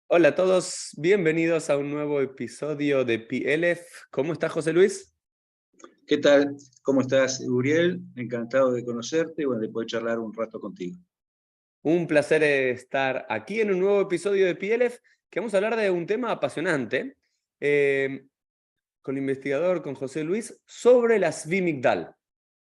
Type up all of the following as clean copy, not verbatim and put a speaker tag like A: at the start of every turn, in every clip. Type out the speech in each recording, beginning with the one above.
A: Hola a todos, bienvenidos a un nuevo episodio de PLF. ¿Cómo está José Luis?
B: ¿Qué tal? ¿Cómo estás, Uriel? Encantado de conocerte y bueno, de poder charlar un rato contigo.
A: Un placer estar aquí en un nuevo episodio de PLF, que vamos a hablar de un tema apasionante con el investigador, con José Luis, sobre la Svimigdal,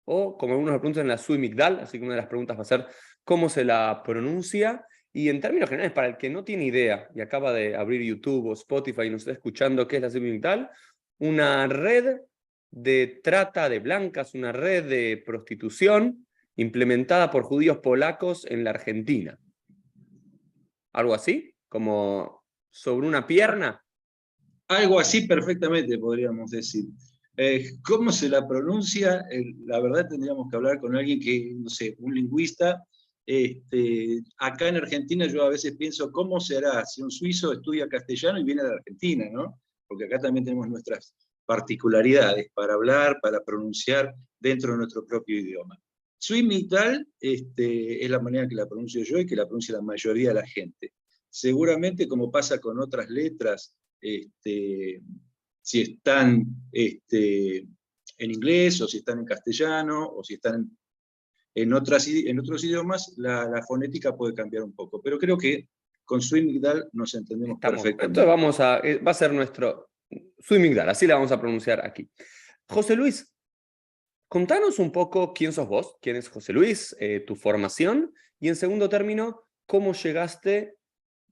A: o como algunos lo pronuncian, la Suimigdal, así que una de las preguntas va a ser cómo se la pronuncia. Y en términos generales, para el que no tiene idea y acaba de abrir YouTube o Spotify y nos está escuchando qué es la Svimigdal, una red de trata de blancas, una red de prostitución implementada por judíos polacos en la Argentina. ¿Algo así? ¿Como sobre una pierna?
B: Algo así perfectamente podríamos decir. ¿Cómo se la pronuncia? La verdad tendríamos que hablar con alguien que, no sé, un lingüista. Acá en Argentina yo a veces pienso, ¿cómo será si un suizo estudia castellano y viene de Argentina, ¿no? Porque acá también tenemos nuestras particularidades para hablar, para pronunciar dentro de nuestro propio idioma. Suimital es la manera que la pronuncio yo y que la pronuncia la mayoría de la gente. Seguramente, como pasa con otras letras, si están en inglés, o si están en castellano, o si están en otros idiomas, la fonética puede cambiar un poco. Pero creo que con Swimigdal nos entendemos
A: Entonces
B: perfectamente.
A: va a ser nuestro Suimigdal, así la vamos a pronunciar aquí. José Luis, contanos un poco quién sos vos, quién es José Luis, tu formación, y en segundo término, cómo llegaste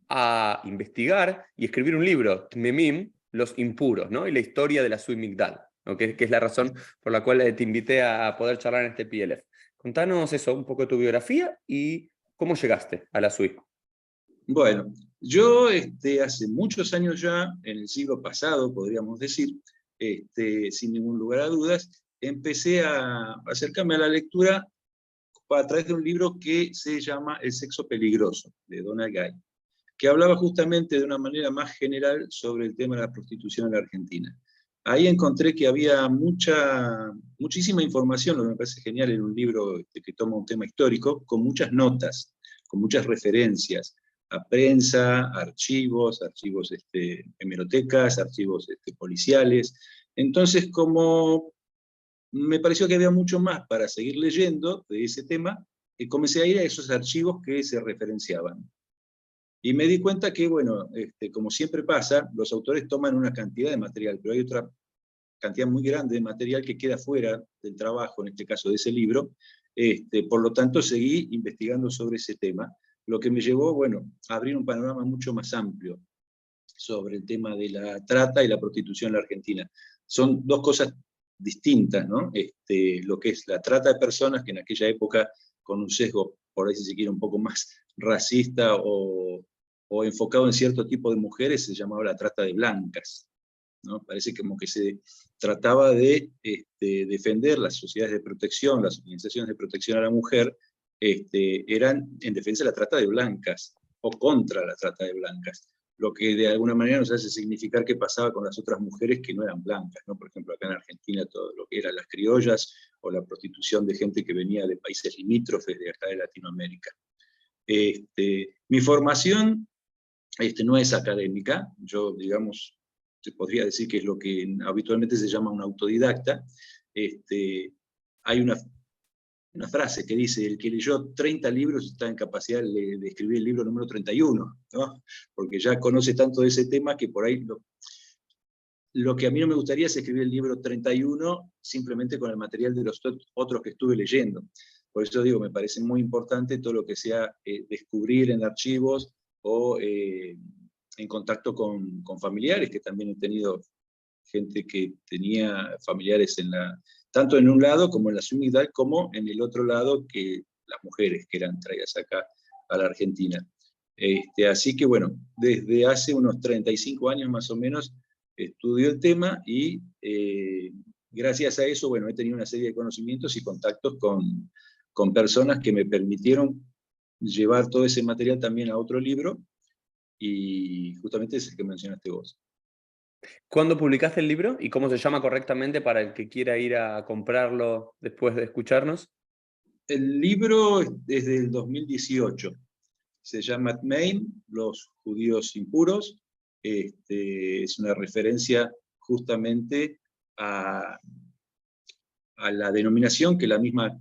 A: a investigar y escribir un libro, Tmemim, Los Impuros, ¿no? Y la historia de la Suimigdal, ¿no? Que es la razón por la cual te invité a poder charlar en este PLF. Contanos eso, un poco de tu biografía y cómo llegaste a la SUI.
B: Bueno, yo hace muchos años ya, en el siglo pasado, podríamos decir, sin ningún lugar a dudas, empecé a acercarme a la lectura a través de un libro que se llama El sexo peligroso, de Donald Guy, que hablaba justamente de una manera más general sobre el tema de la prostitución en la Argentina. Ahí encontré que había muchísima información, lo que me parece genial en un libro que toma un tema histórico, con muchas notas, con muchas referencias a prensa, archivos, hemerotecas, archivos policiales. Entonces, como me pareció que había mucho más para seguir leyendo de ese tema, y comencé a ir a esos archivos que se referenciaban. Y me di cuenta que, bueno, como siempre pasa, los autores toman una cantidad de material, pero hay otra cantidad muy grande de material que queda fuera del trabajo, en este caso de ese libro. Por lo tanto, seguí investigando sobre ese tema, lo que me llevó, bueno, a abrir un panorama mucho más amplio sobre el tema de la trata y la prostitución en la Argentina. Son dos cosas distintas, ¿no? Lo que es la trata de personas, que en aquella época, con un sesgo, por ahí si se quiere, un poco más racista o enfocado en cierto tipo de mujeres, se llamaba la trata de blancas, ¿no? Parece como que se trataba de defender las sociedades de protección, las organizaciones de protección a la mujer, eran en defensa de la trata de blancas o contra la trata de blancas, lo que de alguna manera nos hace significar qué pasaba con las otras mujeres que no eran blancas, ¿no? Por ejemplo, acá en Argentina todo lo que eran las criollas o la prostitución de gente que venía de países limítrofes de acá de Latinoamérica. Mi formación no es académica, yo, digamos, se podría decir que es lo que habitualmente se llama un autodidacta. Hay una frase que dice, el que leyó 30 libros está en capacidad de escribir el libro número 31, ¿no? Porque ya conoce tanto de ese tema que por ahí lo que a mí no me gustaría es escribir el libro 31 simplemente con el material de los otros que estuve leyendo. Por eso digo, me parece muy importante todo lo que sea descubrir en archivos o en contacto con familiares, que también he tenido gente que tenía familiares tanto en un lado como en la sumidad, como en el otro lado, que las mujeres que eran traídas acá a la Argentina. Así que bueno, desde hace unos 35 años más o menos estudio el tema y gracias a eso, bueno, he tenido una serie de conocimientos y contactos con personas que me permitieron llevar todo ese material también a otro libro, y justamente es el que mencionaste vos.
A: ¿Cuándo publicaste el libro y cómo se llama correctamente para el que quiera ir a comprarlo después de escucharnos?
B: El libro es desde el 2018. se llama Tmeim, los judíos impuros. Es una referencia justamente a la denominación que la misma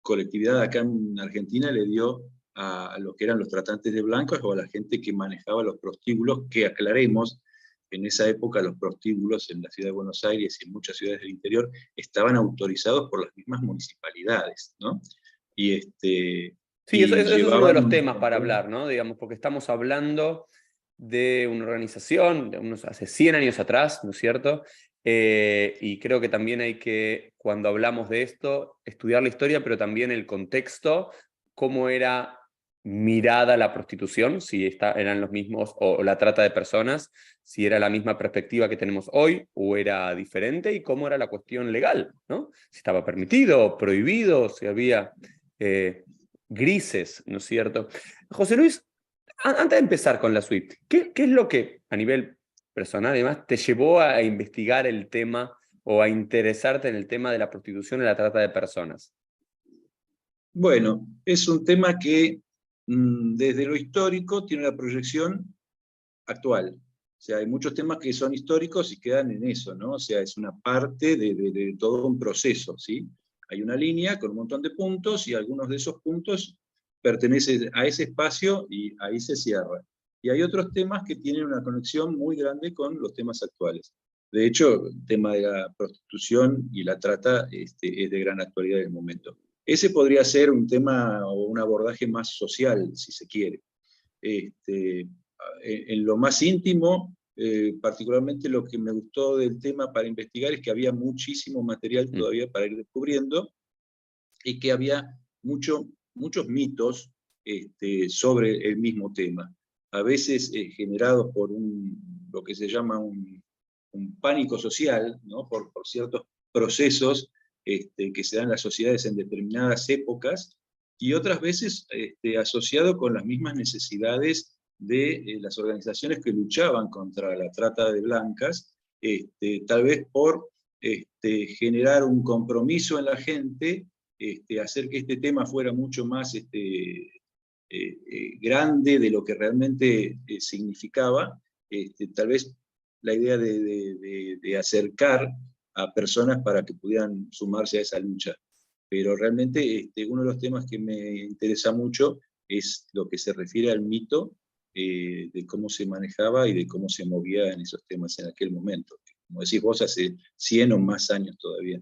B: colectividad acá en Argentina le dio a lo que eran los tratantes de blancos o a la gente que manejaba los prostíbulos, que aclaremos, en esa época los prostíbulos en la ciudad de Buenos Aires y en muchas ciudades del interior estaban autorizados por las mismas municipalidades, ¿no? Y,
A: Sí,
B: y
A: eso es uno de
B: llevaban
A: los
B: un
A: temas para
B: control.
A: hablar, ¿no? Digamos, porque estamos hablando de una organización de hace 100 años atrás, ¿no es cierto? Y creo que también hay que, cuando hablamos de esto, estudiar la historia, pero también el contexto, cómo era mirada la prostitución, si eran los mismos, o la trata de personas, si era la misma perspectiva que tenemos hoy o era diferente, y cómo era la cuestión legal, ¿no? Si estaba permitido, prohibido, si había grises, ¿no es cierto? José Luis, antes de empezar con la suite, ¿qué es lo que a nivel personal además te llevó a investigar el tema o a interesarte en el tema de la prostitución y la trata de personas?
B: Bueno, es un tema que desde lo histórico tiene una proyección actual. O sea, hay muchos temas que son históricos y quedan en eso, ¿no? O sea, es una parte de todo un proceso, ¿sí? Hay una línea con un montón de puntos y algunos de esos puntos pertenecen a ese espacio y ahí se cierra. Y hay otros temas que tienen una conexión muy grande con los temas actuales. De hecho, el tema de la prostitución y la trata es de gran actualidad en el momento. Ese podría ser un tema o un abordaje más social, si se quiere. En lo más íntimo, particularmente lo que me gustó del tema para investigar es que había muchísimo material todavía para ir descubriendo y que había muchos mitos sobre el mismo tema, a veces generados por lo que se llama un pánico social, ¿no? por ciertos procesos que se dan en las sociedades en determinadas épocas, y otras veces asociado con las mismas necesidades de las organizaciones que luchaban contra la trata de blancas, tal vez por generar un compromiso en la gente, hacer que este tema fuera mucho más grande de lo que realmente significaba, tal vez la idea de acercar a personas para que pudieran sumarse a esa lucha. Pero realmente uno de los temas que me interesa mucho es lo que se refiere al mito de cómo se manejaba y de cómo se movía en esos temas en aquel momento. Como decís vos, hace 100 o más años todavía.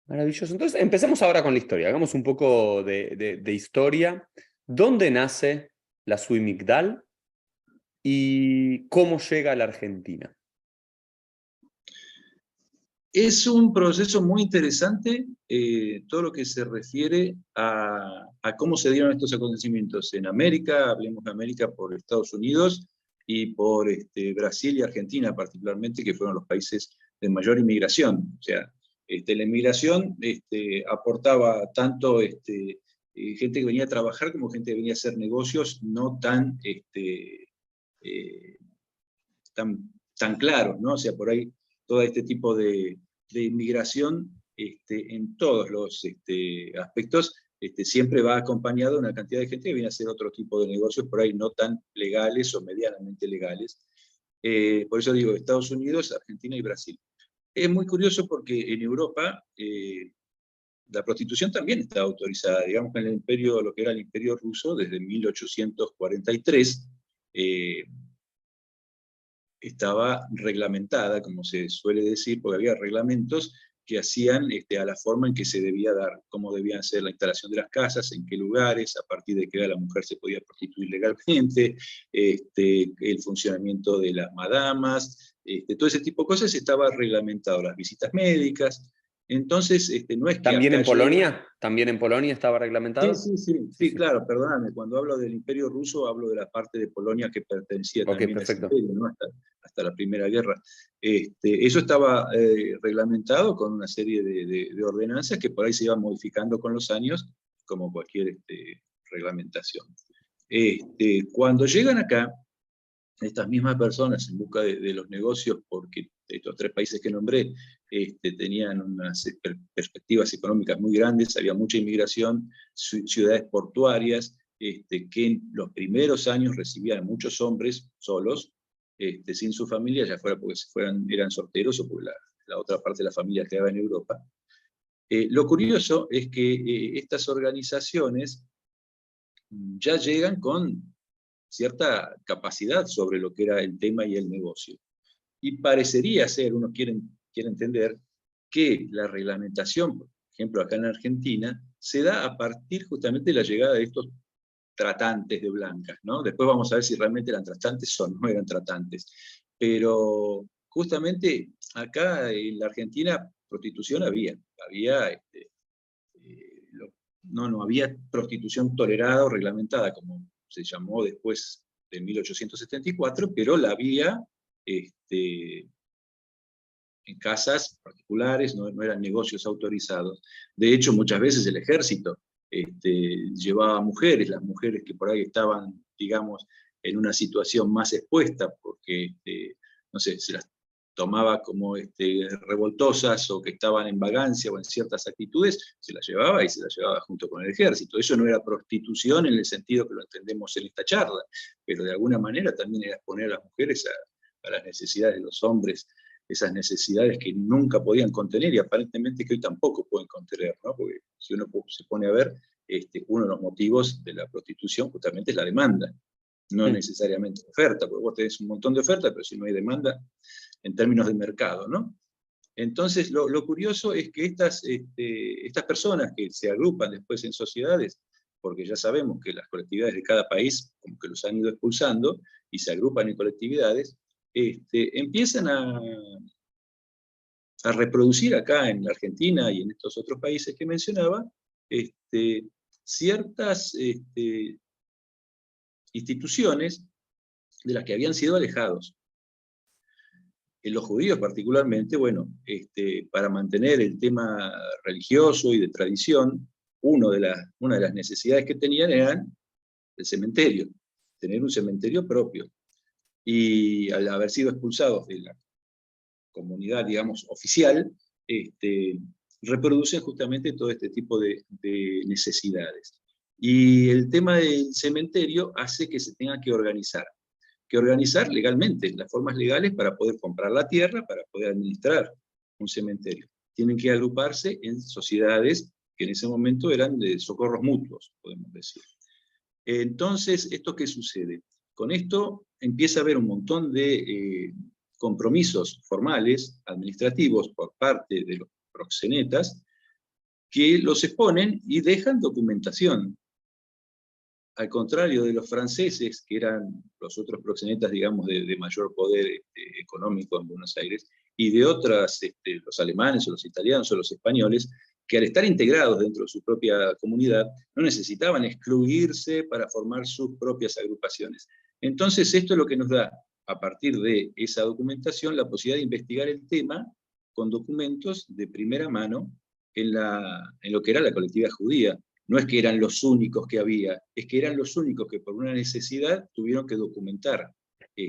A: Maravilloso. Entonces, empecemos ahora con la historia. Hagamos un poco de historia. ¿Dónde nace la Zui Migdal y cómo llega a la Argentina?
B: Es un proceso muy interesante, todo lo que se refiere a cómo se dieron estos acontecimientos en América, hablemos de América por Estados Unidos y por Brasil y Argentina particularmente, que fueron los países de mayor inmigración. O sea, la inmigración aportaba tanto gente que venía a trabajar como gente que venía a hacer negocios no eh, tan claros, ¿no? O sea, por ahí todo este tipo de inmigración en todos los aspectos siempre va acompañado de una cantidad de gente que viene a hacer otro tipo de negocios por ahí no tan legales o medianamente legales. Por eso digo Estados Unidos, Argentina y Brasil. Es muy curioso porque en Europa la prostitución también estaba autorizada, digamos que en el imperio, lo que era el imperio ruso, desde 1843, estaba reglamentada, como se suele decir, porque había reglamentos que hacían a la forma en que se debía dar, cómo debían ser la instalación de las casas, en qué lugares, a partir de qué edad la mujer se podía prostituir legalmente, el funcionamiento de las madamas, todo ese tipo de cosas estaba reglamentado, las visitas médicas. Entonces, no es que
A: ¿También
B: acá
A: en
B: llega.
A: Polonia? ¿También en Polonia estaba
B: Sí,
A: reglamentado?
B: sí, sí,
A: Sí,
B: sí,
A: sí.
B: claro, perdóname, cuando hablo del Imperio Ruso hablo de la parte de Polonia que pertenecía
A: Ok,
B: también a ese
A: perfecto.
B: imperio, ¿no? Hasta la Primera Guerra. Eso estaba reglamentado con una serie de ordenanzas que por ahí se iban modificando con los años, como cualquier reglamentación. Cuando llegan acá, estas mismas personas en busca de los negocios, porque estos tres países que nombré tenían unas perspectivas económicas muy grandes, había mucha inmigración, ciudades portuarias, que en los primeros años recibían muchos hombres solos, sin su familia, ya fuera porque eran solteros o porque la otra parte de la familia quedaba en Europa. Lo curioso es que estas organizaciones ya llegan con cierta capacidad sobre lo que era el tema y el negocio. Y parecería ser, uno quiere entender, que la reglamentación, por ejemplo acá en Argentina, se da a partir justamente de la llegada de estos tratantes de blancas, ¿no? Después vamos a ver si realmente eran tratantes o no eran tratantes. Pero justamente acá en la Argentina prostitución había no había prostitución tolerada o reglamentada, como se llamó después de 1874, pero la había en casas particulares, no eran negocios autorizados. De hecho, muchas veces el ejército llevaba mujeres, las mujeres que por ahí estaban, digamos, en una situación más expuesta, porque, no sé, se las tomaba como revoltosas o que estaban en vagancia o en ciertas actitudes, se las llevaba y se las llevaba junto con el ejército. Eso no era prostitución en el sentido que lo entendemos en esta charla, pero de alguna manera también era exponer a las mujeres a las necesidades de los hombres, esas necesidades que nunca podían contener y aparentemente que hoy tampoco pueden contener, ¿no? Porque si uno se pone a ver, uno de los motivos de la prostitución justamente es la demanda, no necesariamente la oferta, porque vos tenés un montón de oferta, pero si no hay demanda, en términos de mercado, ¿no? Entonces, lo curioso es que estas personas que se agrupan después en sociedades, porque ya sabemos que las colectividades de cada país como que los han ido expulsando y se agrupan en colectividades, empiezan a reproducir acá en la Argentina y en estos otros países que mencionaba, ciertas instituciones de las que habían sido alejados. En los judíos particularmente, bueno, para mantener el tema religioso y de tradición, una de las necesidades que tenían era el cementerio, tener un cementerio propio. Y al haber sido expulsados de la comunidad, digamos, oficial, reproducen justamente todo este tipo de necesidades. Y el tema del cementerio hace que se tenga que organizar legalmente, las formas legales para poder comprar la tierra, para poder administrar un cementerio. Tienen que agruparse en sociedades que en ese momento eran de socorros mutuos, podemos decir. Entonces, ¿esto qué sucede? Con esto empieza a haber un montón de compromisos formales, administrativos, por parte de los proxenetas, que los exponen y dejan documentación. Al contrario de los franceses, que eran los otros proxenetas, digamos, de mayor poder económico en Buenos Aires, y de otras, los alemanes o los italianos o los españoles, que al estar integrados dentro de su propia comunidad, no necesitaban excluirse para formar sus propias agrupaciones. Entonces, esto es lo que nos da, a partir de esa documentación, la posibilidad de investigar el tema con documentos de primera mano en lo que era la colectividad judía. No es que eran los únicos que había, es que eran los únicos que por una necesidad tuvieron que documentar.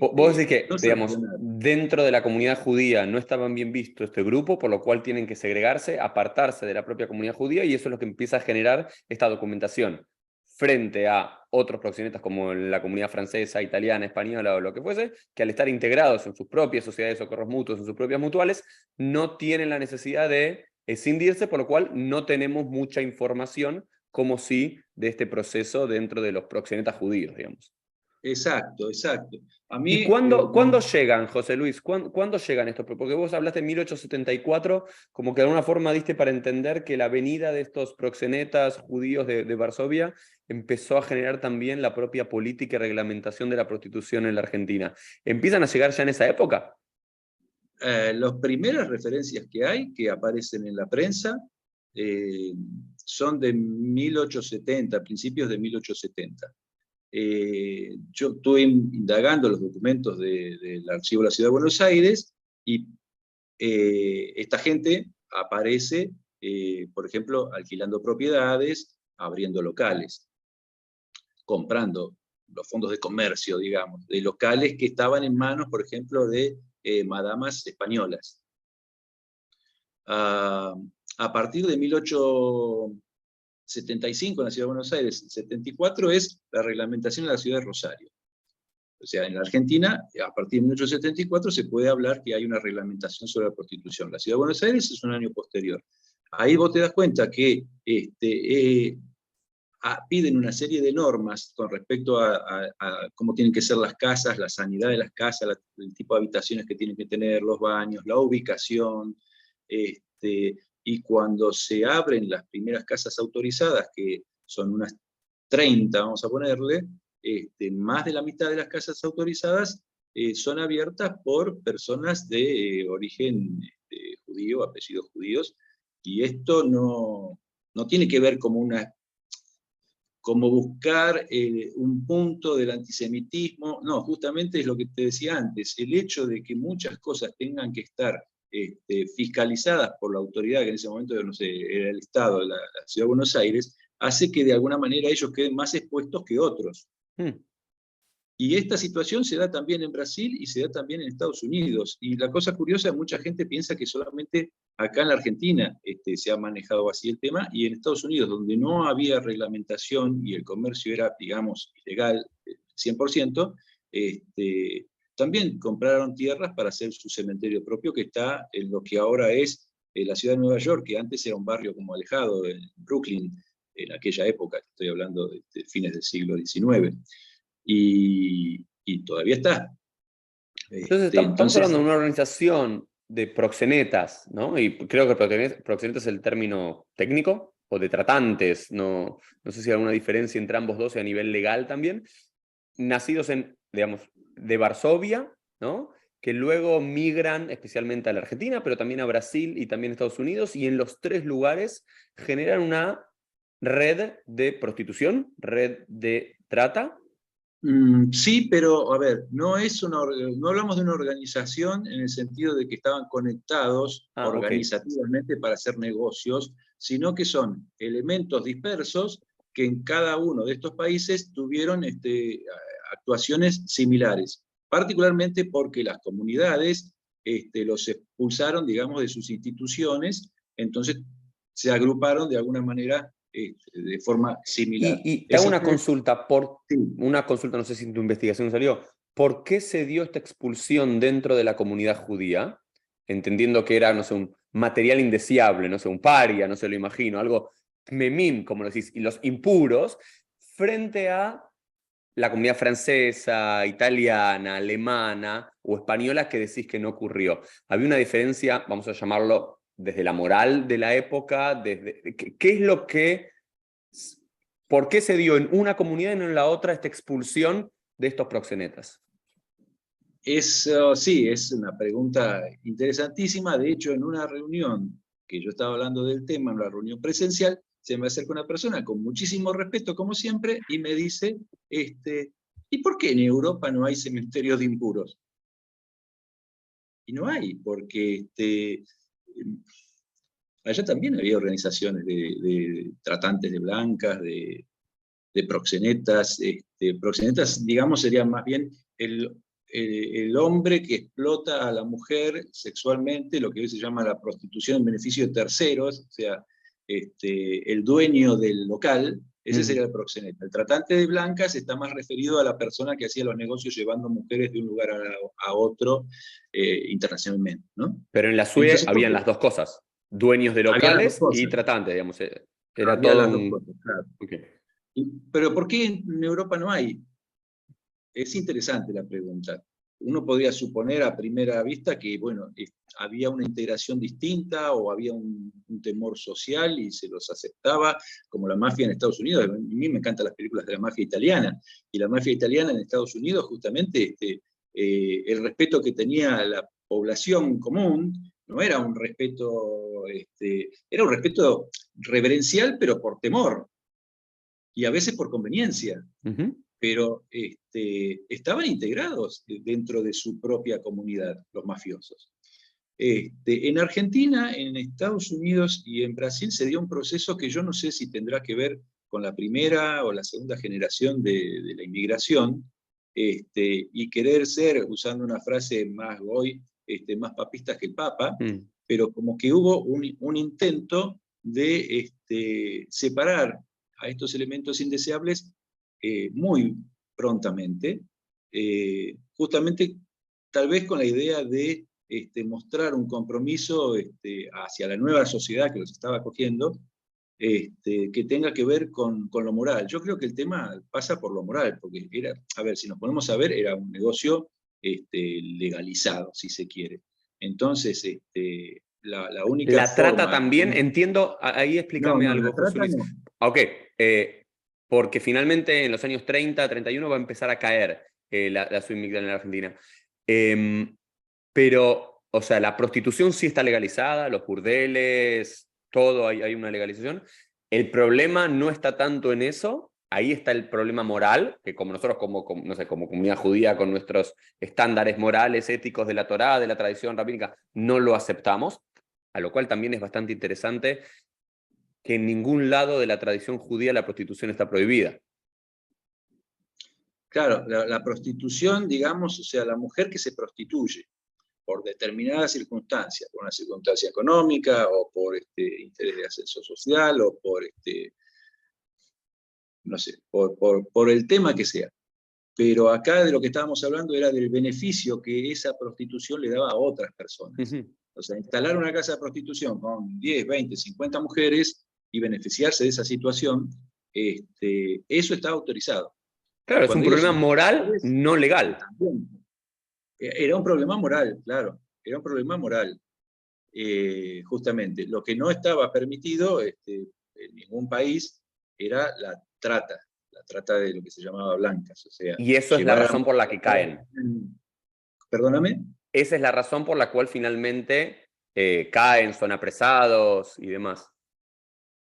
A: Vos decís que,
B: No
A: digamos,
B: sancionar.
A: dentro de la comunidad judía no estaban bien visto este grupo, por lo cual tienen que segregarse, apartarse de la propia comunidad judía, y eso es lo que empieza a generar esta documentación frente a otros proxenetas como la comunidad francesa, italiana, española o lo que fuese, que al estar integrados en sus propias sociedades de socorros mutuos, en sus propias mutuales, no tienen la necesidad de escindirse, por lo cual no tenemos mucha información como si de este proceso dentro de los proxenetas judíos, digamos.
B: Exacto, exacto. A
A: ¿Y
B: mí,
A: cuándo llegan, José Luis? ¿Cuándo llegan estos? Porque vos hablaste en 1874, como que de alguna forma diste para entender que la venida de estos proxenetas judíos de Varsovia empezó a generar también la propia política y reglamentación de la prostitución en la Argentina. ¿Empiezan a llegar ya en esa época?
B: las primeras referencias que hay, que aparecen en la prensa, son de 1870, principios de 1870. Yo estuve indagando los documentos del Archivo de la Ciudad de Buenos Aires y esta gente aparece, por ejemplo, alquilando propiedades, abriendo locales, comprando los fondos de comercio, digamos, de locales que estaban en manos, por ejemplo, de madamas españolas. A partir de 1870, 75 en la Ciudad de Buenos Aires, el 74 es la reglamentación de la Ciudad de Rosario. O sea, en la Argentina, a partir de 1874, se puede hablar que hay una reglamentación sobre la prostitución. La Ciudad de Buenos Aires es un año posterior. Ahí vos te das cuenta que piden una serie de normas con respecto a cómo tienen que ser las casas, la sanidad de las casas, el tipo de habitaciones que tienen que tener, los baños, la ubicación. Y cuando se abren las primeras casas autorizadas, que son unas 30, vamos a ponerle, más de la mitad de las casas autorizadas son abiertas por personas de origen judío, apellidos judíos, y esto no tiene que ver como buscar un punto del antisemitismo, no, justamente es lo que te decía antes, el hecho de que muchas cosas tengan que estar fiscalizadas por la autoridad, que en ese momento no sé, era el Estado, la Ciudad de Buenos Aires, hace que de alguna manera ellos queden más expuestos que otros. Y esta situación se da también en Brasil y se da también en Estados Unidos. Y la cosa curiosa, mucha gente piensa que solamente acá en la Argentina se ha manejado así el tema, y en Estados Unidos, donde no había reglamentación y el comercio era, digamos, ilegal 100%, también compraron tierras para hacer su cementerio propio, que está en lo que ahora es la ciudad de Nueva York, que antes era un barrio como alejado, en Brooklyn, en aquella época, estoy hablando de fines del siglo XIX. Y todavía está.
A: Entonces, estamos hablando de una organización de proxenetas, ¿no? Y creo que proxeneta es el término técnico, o de tratantes, no sé si hay alguna diferencia entre ambos dos y a nivel legal también, nacidos digamos, de Varsovia, ¿no? Que luego migran especialmente a la Argentina, pero también a Brasil y también a Estados Unidos, y en los tres lugares generan una red de prostitución, red de trata.
B: Sí, pero a ver, no hablamos de una organización en el sentido de que estaban conectados organizativamente para hacer negocios, sino que son elementos dispersos que en cada uno de estos países tuvieron actuaciones similares, particularmente porque las comunidades los expulsaron, digamos, de sus instituciones, entonces se agruparon de alguna manera de forma similar.
A: Y te hago una consulta, no sé si en tu investigación salió, ¿por qué se dio esta expulsión dentro de la comunidad judía? Entendiendo que era, no sé, un material indeseable, no sé, un paria, no sé, lo imagino, algo memín, como lo decís, y los impuros, frente a la comunidad francesa, italiana, alemana o española que decís que no ocurrió. Había una diferencia, vamos a llamarlo, desde la moral de la época, ¿qué es lo que... ¿Por qué se dio en una comunidad y no en la otra esta expulsión de estos proxenetas?
B: Sí, es una pregunta interesantísima. De hecho, en una reunión que yo estaba hablando del tema, en una reunión presencial, se me acerca una persona con muchísimo respeto, como siempre, y me dice, ¿y por qué en Europa no hay cementerios de impuros? Y no hay, porque allá también había organizaciones de tratantes de blancas, de proxenetas. Proxenetas, digamos, sería más bien el hombre que explota a la mujer sexualmente, lo que hoy se llama la prostitución en beneficio de terceros, o sea, el dueño del local, ese sería el proxeneta. El tratante de blancas está más referido a la persona que hacía los negocios llevando mujeres de un lugar a otro internacionalmente, ¿no?
A: Pero en la SUE habían las dos cosas, dueños de locales y tratantes, digamos. Era
B: había
A: todo
B: las dos cosas, claro.
A: Okay.
B: Pero ¿por qué en Europa no hay? Es interesante la pregunta. Uno podría suponer a primera vista que, bueno, había una integración distinta o había un temor social y se los aceptaba, como la mafia en Estados Unidos. A mí me encantan las películas de la mafia italiana, y la mafia italiana en Estados Unidos, justamente, el respeto que tenía la población común no era un respeto, era un respeto reverencial, pero por temor, y a veces por conveniencia. Pero estaban integrados dentro de su propia comunidad, los mafiosos. En Argentina, en Estados Unidos y en Brasil se dio un proceso que yo no sé si tendrá que ver con la primera o la segunda generación de la inmigración, y querer ser, usando una frase más hoy, más papistas que el Papa, pero como que hubo un intento de separar a estos elementos indeseables muy prontamente, justamente tal vez con la idea de mostrar un compromiso hacia la nueva sociedad que los estaba acogiendo, que tenga que ver con lo moral. Yo creo que el tema pasa por lo moral, porque era, a ver, si nos ponemos a ver, era un negocio legalizado, si se quiere. Entonces, la única
A: La trata
B: forma...
A: también, entiendo, ahí
B: No,
A: explícame
B: no,
A: algo,
B: la
A: José
B: trata
A: Luis.
B: no.
A: Ok, porque finalmente en los años 30, 31 va a empezar a caer la submigral en la Argentina. Pero, o sea, la prostitución sí está legalizada, los burdeles, todo, hay una legalización. El problema no está tanto en eso, ahí está el problema moral, que como nosotros no sé, como comunidad judía, con nuestros estándares morales, éticos de la Torá, de la tradición rabínica, no lo aceptamos, a lo cual también es bastante interesante que en ningún lado de la tradición judía la prostitución está prohibida.
B: Claro, la prostitución, digamos, o sea, la mujer que se prostituye por determinadas circunstancias, por una circunstancia económica o por interés de ascenso social o por, no sé, por el tema que sea. Pero acá de lo que estábamos hablando era del beneficio que esa prostitución le daba a otras personas. O sea, instalar una casa de prostitución con 10, 20, 50 mujeres y beneficiarse de esa situación, eso está autorizado.
A: Claro, es un
B: Cuando digo
A: problema
B: 50
A: moral,
B: mujeres,
A: no legal.
B: también. Era un problema moral, claro, era un problema moral. Justamente, lo que no estaba permitido en ningún país era la trata de lo que se llamaba blancas, o sea,
A: Y eso es la
B: llevar a la
A: razón por la
B: mujer
A: que caen.
B: Perdóname.
A: Esa es la razón por la cual finalmente caen, son apresados y demás.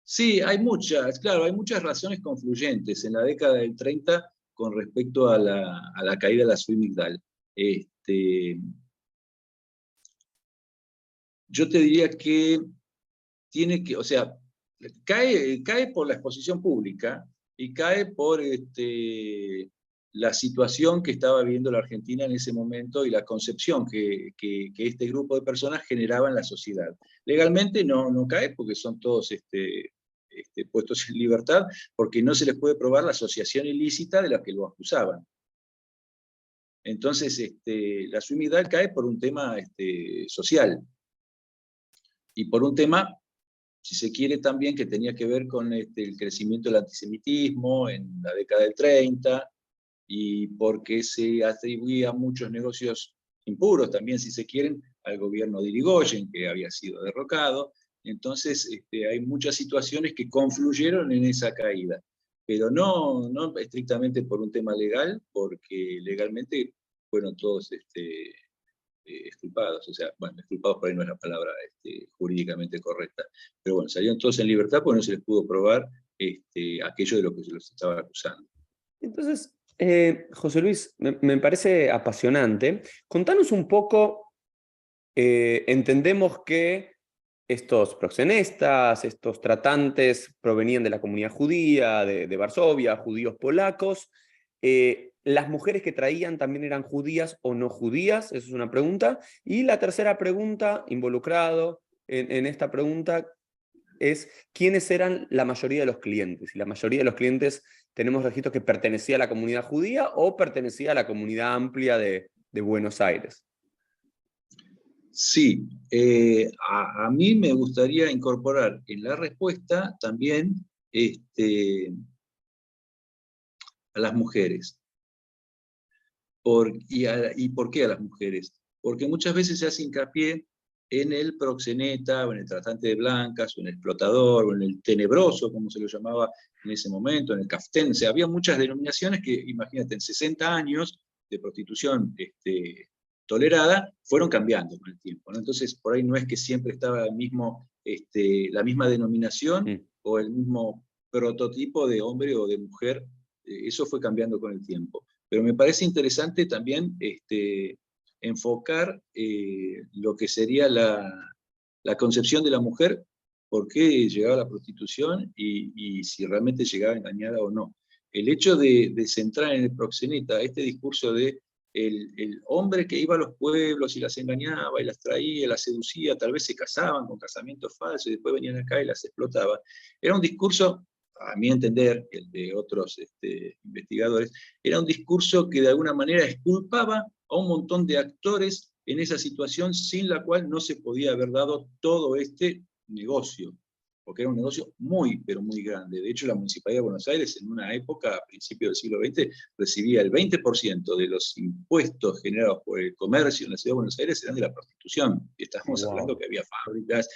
B: Sí, hay muchas, claro, hay muchas razones confluyentes en la década del 30 con respecto a la caída de la Suimigdal. Yo te diría que tiene que, o sea, cae por la exposición pública y cae por la situación que estaba viviendo la Argentina en ese momento y la concepción que este grupo de personas generaba en la sociedad. Legalmente no cae porque son todos puestos en libertad, porque no se les puede probar la asociación ilícita de la que lo acusaban. Entonces, la sumidad cae por un tema social y por un tema, si se quiere, también que tenía que ver con el crecimiento del antisemitismo en la década del 30 y porque se atribuía muchos negocios impuros, también si se quieren, al gobierno de Irigoyen, que había sido derrocado. Entonces hay muchas situaciones que confluyeron en esa caída, pero no estrictamente por un tema legal, porque legalmente fueron todos exculpados, o sea, bueno, exculpados por ahí no es la palabra jurídicamente correcta, pero bueno, salieron todos en libertad porque no se les pudo probar aquello de lo que se los estaba acusando.
A: Entonces, José Luis, me parece apasionante. Contanos un poco, entendemos que estos proxenetas, estos tratantes provenían de la comunidad judía, de Varsovia, judíos polacos. ¿Las mujeres que traían también eran judías o no judías? Esa es una pregunta. Y la tercera pregunta, involucrado en esta pregunta, es quiénes eran la mayoría de los clientes. Y la mayoría de los clientes tenemos registros que pertenecía a la comunidad judía o pertenecía a la comunidad amplia de Buenos Aires.
B: Sí, a mí me gustaría incorporar en la respuesta también a las mujeres. ¿Y por qué a las mujeres? Porque muchas veces se hace hincapié en el proxeneta, o en el tratante de blancas, o en el explotador, o en el tenebroso, como se lo llamaba en ese momento, en el caftén. O sea, había muchas denominaciones que, imagínate, en 60 años de prostitución tolerada, fueron cambiando con el tiempo, ¿no? Entonces, por ahí no es que siempre estaba la misma denominación o el mismo prototipo de hombre o de mujer. Eso fue cambiando con el tiempo. Pero me parece interesante también enfocar lo que sería la concepción de la mujer, por qué llegaba a la prostitución y si realmente llegaba engañada o no. El hecho de centrar en el proxeneta este discurso de el hombre que iba a los pueblos y las engañaba y las traía, las seducía, tal vez se casaban con casamientos falsos y después venían acá y las explotaba. Era un discurso, a mi entender, el de otros investigadores, era un discurso que de alguna manera exculpaba a un montón de actores en esa situación sin la cual no se podía haber dado todo este negocio, porque era un negocio muy, pero muy grande. De hecho, la Municipalidad de Buenos Aires, en una época, a principios del siglo XX, recibía el 20% de los impuestos generados por el comercio en la Ciudad de Buenos Aires eran de la prostitución. Y estamos hablando
A: Wow.
B: que había fábricas,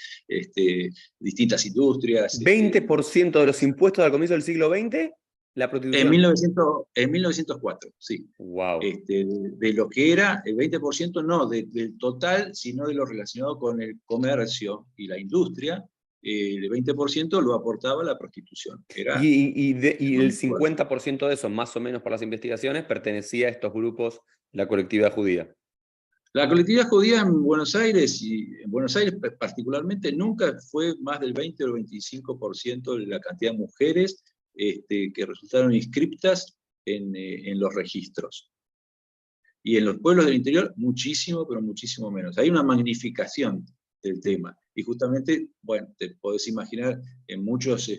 B: distintas industrias.
A: 20% de los impuestos al comienzo del siglo XX, la
B: En
A: prostitución.
B: 1904, sí.
A: Wow.
B: De lo que era el 20%, no del total, sino de lo relacionado con el comercio y la industria, el 20% lo aportaba la prostitución. Era
A: Y el
B: económico.
A: 50% de eso, más o menos por las investigaciones, pertenecía a estos grupos, la colectividad judía.
B: La colectividad judía en Buenos Aires, y en Buenos Aires particularmente, nunca fue más del 20 o el 25% de la cantidad de mujeres que resultaron inscriptas en los registros. Y en los pueblos del interior, muchísimo, pero muchísimo menos. Hay una magnificación del tema. Y justamente, bueno, te podés imaginar en muchos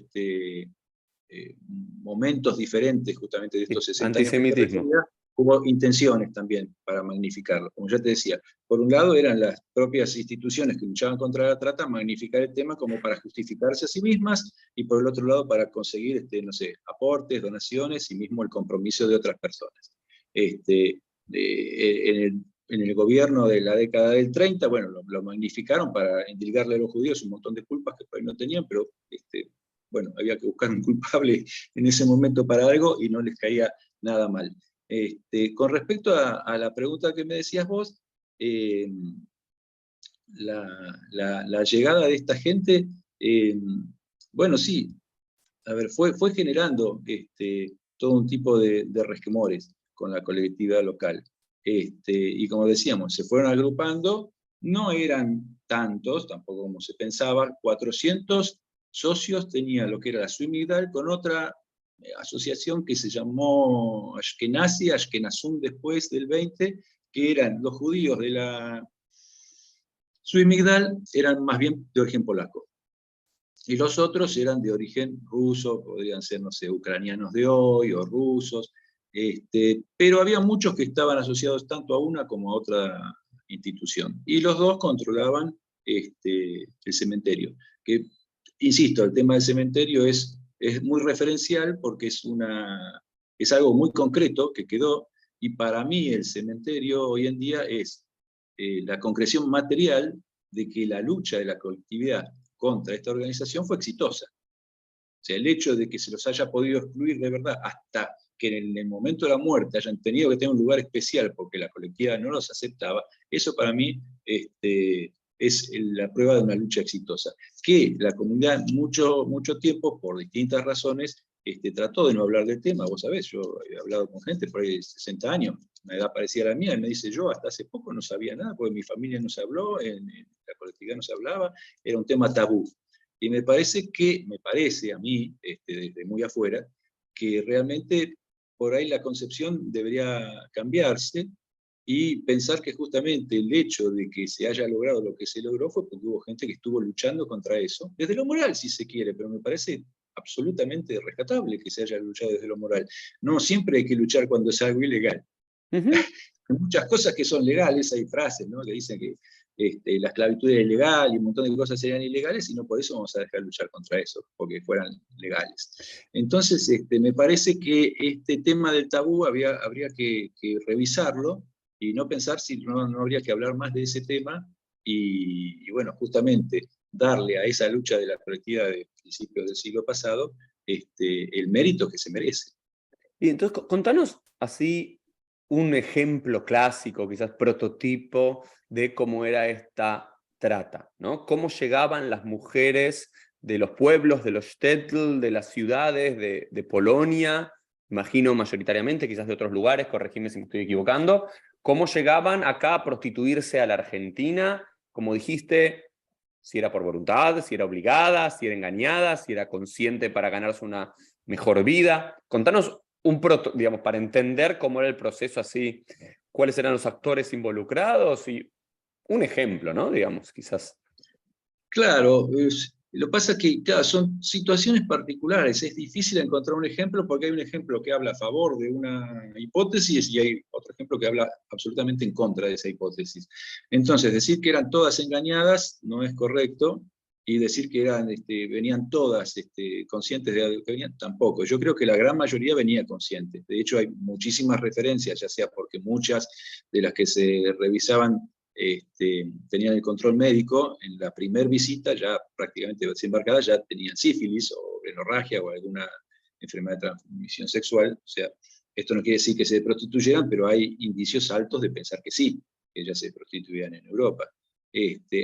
B: momentos diferentes, justamente de
A: Sí.
B: estos 60 años que te
A: Antisemitismo.
B: refería, hubo intenciones también para magnificarlo. Como ya te decía, por un lado eran las propias instituciones que luchaban contra la trata, magnificar el tema como para justificarse a sí mismas, y por el otro lado para conseguir, no sé, aportes, donaciones y mismo el compromiso de otras personas. En el gobierno de la década del 30, bueno, lo magnificaron para endilgarle a los judíos un montón de culpas que por ahí no tenían, pero bueno, había que buscar un culpable en ese momento para algo y no les caía nada mal. Con respecto a la pregunta que me decías vos, la llegada de esta gente, bueno, sí, a ver, fue generando todo un tipo de resquemores con la colectividad local. Y como decíamos, se fueron agrupando, no eran tantos, tampoco como se pensaba, 400 socios tenía lo que era la Suimigdal con otra asociación que se llamó Ashkenazi, Ashkenazum después del 20, que eran los judíos de la Suimigdal, eran más bien de origen polaco. Y los otros eran de origen ruso, podrían ser, no sé, ucranianos de hoy o rusos, pero había muchos que estaban asociados tanto a una como a otra institución. Y los dos controlaban el cementerio. Que, insisto, el tema del cementerio es muy referencial porque es algo muy concreto que quedó, y para mí el cementerio hoy en día es la concreción material de que la lucha de la colectividad contra esta organización fue exitosa. O sea, el hecho de que se los haya podido excluir de verdad hasta que en el momento de la muerte hayan tenido que tener un lugar especial porque la colectividad no los aceptaba, eso para mí es la prueba de una lucha exitosa. Que la comunidad mucho tiempo, por distintas razones, trató de no hablar del tema. Vos sabés, yo he hablado con gente por ahí de 60 años, una edad parecida a la mía, y me dice, yo hasta hace poco no sabía nada, porque mi familia no se habló, en la colectividad no se hablaba, era un tema tabú. Y me parece a mí, desde muy afuera, que realmente por ahí la concepción debería cambiarse y pensar que justamente el hecho de que se haya logrado lo que se logró fue porque hubo gente que estuvo luchando contra eso, desde lo moral si se quiere, pero me parece absolutamente rescatable que se haya luchado desde lo moral. No siempre hay que luchar cuando es algo ilegal. Hay muchas cosas que son legales, hay frases, ¿no?, que dicen que la esclavitud era ilegal y un montón de cosas serían ilegales, y no por eso vamos a dejar de luchar contra eso, porque fueran legales. Entonces, me parece que este tema del tabú habría que revisarlo y no pensar si no habría que hablar más de ese tema y bueno, justamente darle a esa lucha de la colectividad de principios del siglo pasado el mérito que se merece.
A: Y entonces, contanos así un ejemplo clásico, quizás prototipo, de cómo era esta trata, ¿no? Cómo llegaban las mujeres de los pueblos, de los shtetl, de las ciudades, de Polonia, imagino mayoritariamente, quizás de otros lugares, corregime si me estoy equivocando, cómo llegaban acá a prostituirse a la Argentina, como dijiste, si era por voluntad, si era obligada, si era engañada, si era consciente para ganarse una mejor vida. Contanos digamos, para entender cómo era el proceso así cuáles eran los actores involucrados y un ejemplo, ¿no? Digamos, quizás.
B: Claro, lo que pasa es que claro, son situaciones particulares, es difícil encontrar un ejemplo porque hay un ejemplo que habla a favor de una hipótesis y hay otro ejemplo que habla absolutamente en contra de esa hipótesis. Entonces, decir que eran todas engañadas no es correcto, y decir que venían todas conscientes de algo que venían, tampoco. Yo creo que la gran mayoría venía consciente. De hecho, hay muchísimas referencias, ya sea porque muchas de las que se revisaban tenían el control médico, en la primera visita, ya prácticamente desembarcada, ya tenían sífilis o hemorragia o alguna enfermedad de transmisión sexual. O sea, esto no quiere decir que se prostituyeran, pero hay indicios altos de pensar que sí, que ellas se prostituían en Europa.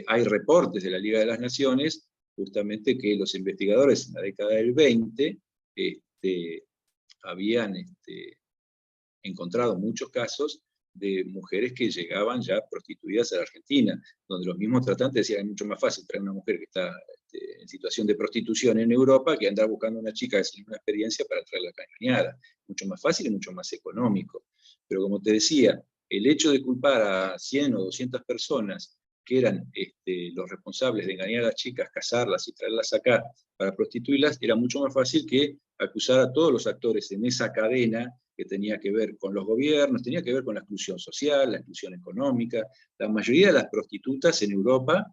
B: Hay reportes de la Liga de las Naciones, justamente que los investigadores en la década del 20 habían encontrado muchos casos de mujeres que llegaban ya prostituidas a la Argentina, donde los mismos tratantes decían: es mucho más fácil traer una mujer que está en situación de prostitución en Europa que andar buscando una chica sin una experiencia para traerla acá engañada. Mucho más fácil y mucho más económico. Pero como te decía, el hecho de culpar a 100 o 200 personas que eran los responsables de engañar a las chicas, casarlas y traerlas acá para prostituirlas, era mucho más fácil que acusar a todos los actores en esa cadena que tenía que ver con los gobiernos, tenía que ver con la exclusión social, la exclusión económica. La mayoría de las prostitutas en Europa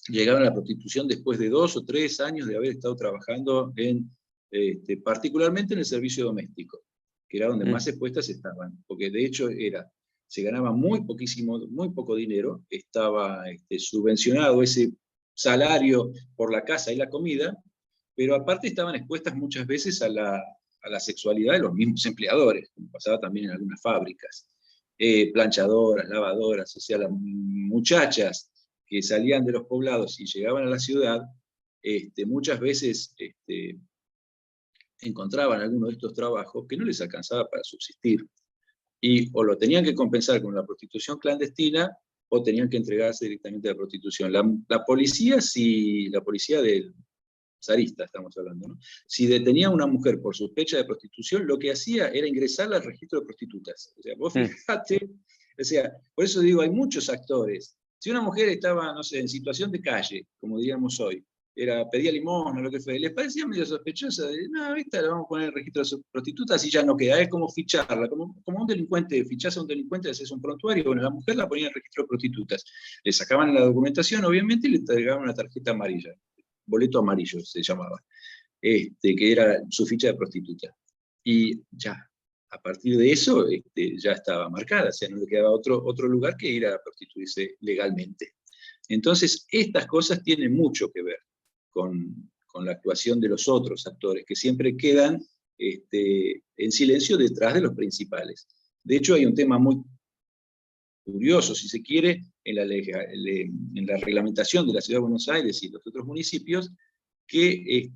B: llegaban a la prostitución después de 2 o 3 años de haber estado trabajando particularmente en el servicio doméstico, que era donde más expuestas estaban, porque de hecho se ganaba muy poco dinero, estaba subvencionado ese salario por la casa y la comida, pero aparte estaban expuestas muchas veces a la sexualidad de los mismos empleadores, como pasaba también en algunas fábricas. Planchadoras, lavadoras, o sea, las muchachas que salían de los poblados y llegaban a la ciudad, muchas veces encontraban alguno de estos trabajos que no les alcanzaba para subsistir. Y o lo tenían que compensar con la prostitución clandestina, o tenían que entregarse directamente a la prostitución. La policía del zarista estamos hablando, ¿no? Si detenía a una mujer por sospecha de prostitución, lo que hacía era ingresarla al registro de prostitutas. O sea, vos fijate, o sea, por eso digo, hay muchos actores. Si una mujer estaba, no sé, en situación de calle, como diríamos hoy, pedía limosna, lo que fue, les parecía medio sospechosa, no, esta la vamos a poner en el registro de prostitutas y ya no queda, es como ficharla, como un delincuente, fichás a un delincuente, haces un prontuario, bueno, la mujer la ponía en el registro de prostitutas, le sacaban la documentación, obviamente, y le entregaban una tarjeta amarilla, boleto amarillo se llamaba, que era su ficha de prostituta. Y ya, a partir de eso, ya estaba marcada, o sea, no le quedaba otro lugar que ir a prostituirse legalmente. Entonces, estas cosas tienen mucho que ver con la actuación de los otros actores, que siempre quedan en silencio detrás de los principales. De hecho, hay un tema muy curioso, si se quiere, en la reglamentación de la Ciudad de Buenos Aires y los otros municipios, que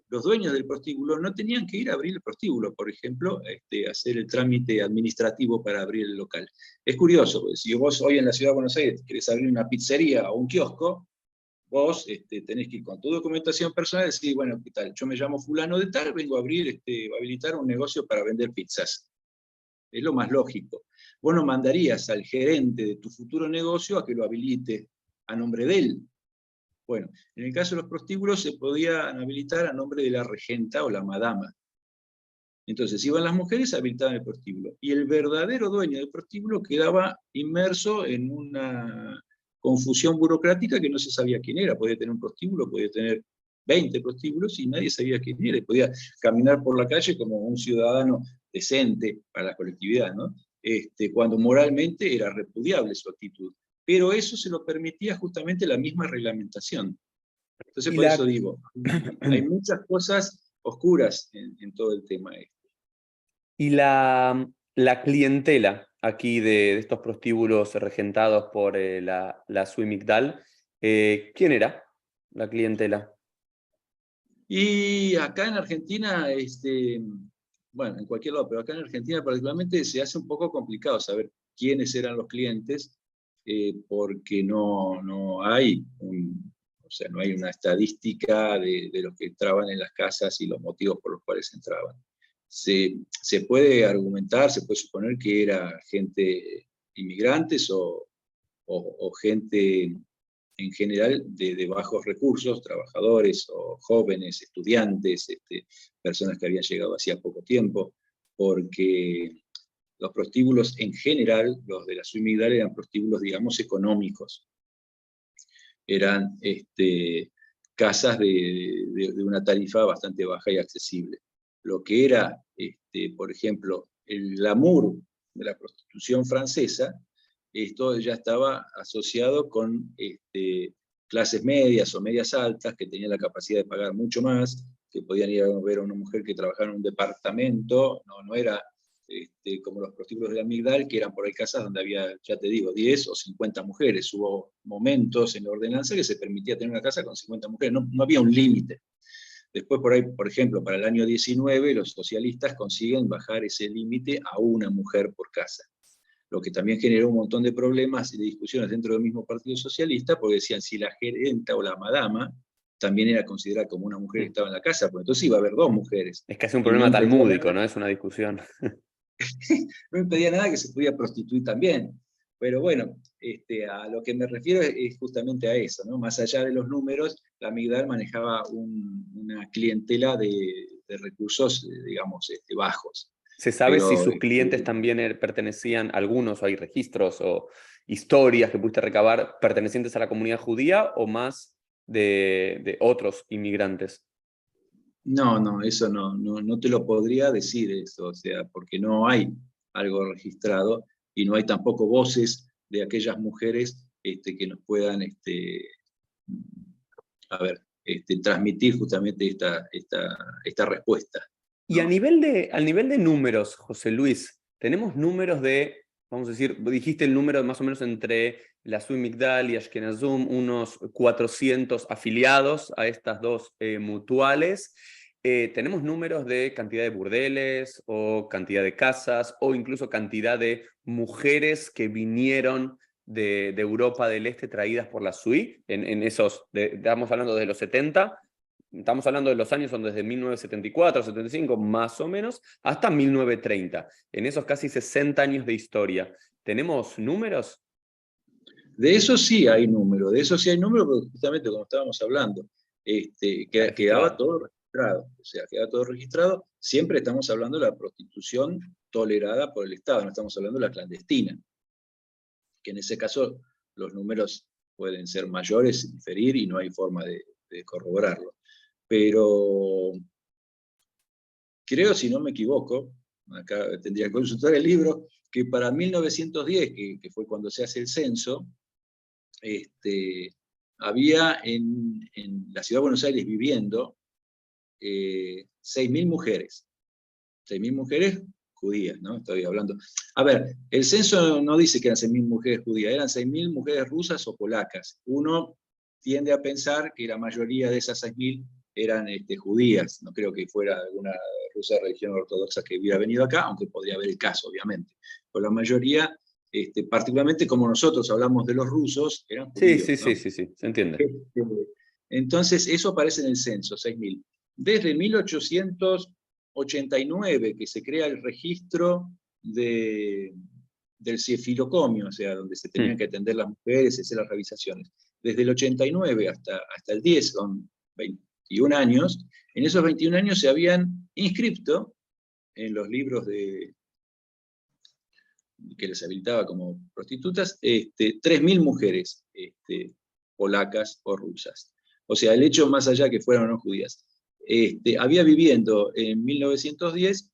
B: los dueños del prostíbulo no tenían que ir a abrir el prostíbulo, por ejemplo, hacer el trámite administrativo para abrir el local. Es curioso, porque si vos hoy en la Ciudad de Buenos Aires querés abrir una pizzería o un kiosco, vos tenés que ir con tu documentación personal y decir: bueno, ¿qué tal? Yo me llamo fulano de tal, vengo a habilitar un negocio para vender pizzas. Es lo más lógico. Vos no mandarías al gerente de tu futuro negocio a que lo habilite a nombre de él. Bueno, en el caso de los prostíbulos se podían habilitar a nombre de la regenta o la madama. Entonces iban las mujeres, habilitaban el prostíbulo. Y el verdadero dueño del prostíbulo quedaba inmerso en una confusión burocrática que no se sabía quién era. Podía tener un prostíbulo, podía tener 20 prostíbulos y nadie sabía quién era. Y podía caminar por la calle como un ciudadano decente para la colectividad, ¿no? Cuando moralmente era repudiable su actitud. Pero eso se lo permitía justamente la misma reglamentación. Entonces, por eso digo, hay muchas cosas oscuras en todo el tema.
A: Y la clientela aquí de estos prostíbulos regentados por la Suimigdal, ¿quién era la clientela?
B: Y acá en Argentina, bueno, en cualquier lado, pero acá en Argentina particularmente se hace un poco complicado saber quiénes eran los clientes, porque no hay o sea, no hay una estadística de los que entraban en las casas y los motivos por los cuales entraban. se puede argumentar, se puede suponer que era gente inmigrantes o gente en general de bajos recursos, trabajadores o jóvenes, estudiantes, personas que habían llegado hacía poco tiempo, porque los prostíbulos en general, los de la Zui Migdal, eran prostíbulos, digamos, económicos. Eran casas de una tarifa bastante baja y accesible. Lo que era, por ejemplo, el glamour de la prostitución francesa, esto ya estaba asociado con clases medias o medias altas que tenían la capacidad de pagar mucho más, que podían ir a ver a una mujer que trabajaba en un departamento, no era como los prostíbulos de la Migdal, que eran por ahí casas donde había, ya te digo, 10 o 50 mujeres. Hubo momentos en la ordenanza que se permitía tener una casa con 50 mujeres, no había un límite. Después, por ahí, por ejemplo, para el año 19, los socialistas consiguen bajar ese límite a una mujer por casa, lo que también generó un montón de problemas y de discusiones dentro del mismo Partido Socialista, porque decían si la gerenta o la madama también era considerada como una mujer que estaba en la casa, porque entonces iba a haber dos mujeres.
A: Es casi un
B: Y no
A: problema
B: impedía
A: talmúdico,
B: nada,
A: ¿no? Es una discusión.
B: no impedía nada que se pudiera prostituir también. Pero bueno, a lo que me refiero es justamente a eso, ¿no? Más allá de los números, la Migdal manejaba una clientela de recursos, digamos, bajos.
A: ¿Se sabe si
B: Pero
A: sus clientes también pertenecían, algunos, o hay registros o historias que pudiste recabar, pertenecientes a la comunidad judía o más de otros inmigrantes?
B: no, eso no te lo podría decir eso, o sea, porque no hay algo registrado y no hay tampoco voces de aquellas mujeres que nos puedan, a ver, transmitir justamente esta respuesta,
A: Y
B: ¿no?
A: al nivel de números, José Luis, tenemos números de, vamos a decir, dijiste el número más o menos entre la Zui Migdal y Ashkenazum, unos 400 afiliados a estas dos mutuales. Tenemos números de cantidad de burdeles o cantidad de casas o incluso cantidad de mujeres que vinieron de Europa del Este traídas por la SUI, en esos, estamos hablando de los 70. Estamos hablando de los años son desde 1974, 75, más o menos, hasta 1930. En esos casi 60 años de historia. ¿Tenemos números?
B: De eso sí hay número, porque justamente como estábamos hablando,
A: Está
B: quedaba
A: registrado.
B: todo registrado, o sea, quedaba todo registrado. Siempre estamos hablando de la prostitución tolerada por el Estado, no estamos hablando de la clandestina, que en ese caso los números pueden ser mayores, diferir, y no hay forma de corroborarlo. Pero creo, si no me equivoco, acá tendría que consultar el libro, que para 1910, que fue cuando se hace el censo, había en la ciudad de Buenos Aires viviendo 6.000 mujeres. 6.000 mujeres judías, ¿no? Estoy hablando. A ver, el censo no dice que eran 6.000 mujeres judías, eran 6.000 mujeres rusas o polacas. Uno tiende a pensar que la mayoría de esas 6.000 eran judías. No creo que fuera alguna rusa de religión ortodoxa que hubiera venido acá, aunque podría haber el caso, obviamente. Pero la mayoría, particularmente como nosotros hablamos de los rusos, eran
A: Sí,
B: judíos,
A: sí, sí,
B: ¿no?
A: sí, sí, se entiende.
B: Entonces, eso aparece en el censo, 6.000. Desde 1889, que se crea el registro del cefilocomio, o sea, donde se tenían que atender las mujeres y hacer las revisaciones. Desde el 89 hasta el 10, son 21 años, en esos 21 años se habían inscrito en los libros que les habilitaba como prostitutas, 3.000 mujeres polacas o rusas. O sea, el hecho más allá que fueran o no judías. Había viviendo en 1910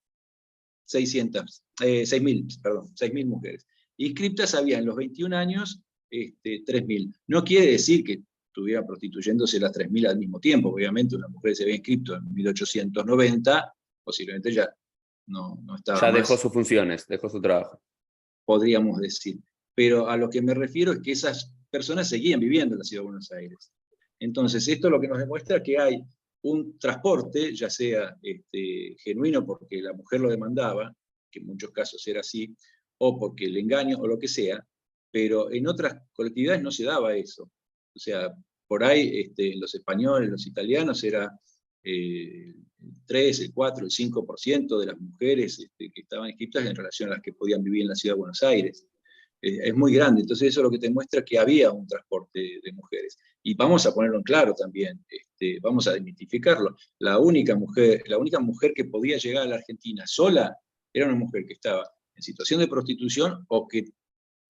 B: 6.000 mujeres. Inscriptas había en los 21 años 3.000. No quiere decir que estuvieran prostituyéndose las 3.000 al mismo tiempo. Obviamente una mujer se había inscrito en 1890, posiblemente ya no estaba
A: Ya dejó
B: más,
A: sus funciones, dejó su trabajo.
B: podríamos decir. Pero a lo que me refiero es que esas personas seguían viviendo en la ciudad de Buenos Aires. Entonces, esto lo que nos demuestra que hay un transporte, ya sea genuino porque la mujer lo demandaba, que en muchos casos era así, o porque el engaño o lo que sea, pero en otras colectividades no se daba eso. O sea, por ahí los españoles, los italianos, era el 3, el 4, el 5% de las mujeres que estaban inscritas en relación a las que podían vivir en la ciudad de Buenos Aires. Es muy grande, entonces eso es lo que te muestra que había un transporte de mujeres. Y vamos a ponerlo en claro también, vamos a desmitificarlo. La única mujer que podía llegar a la Argentina sola era una mujer que estaba en situación de prostitución o que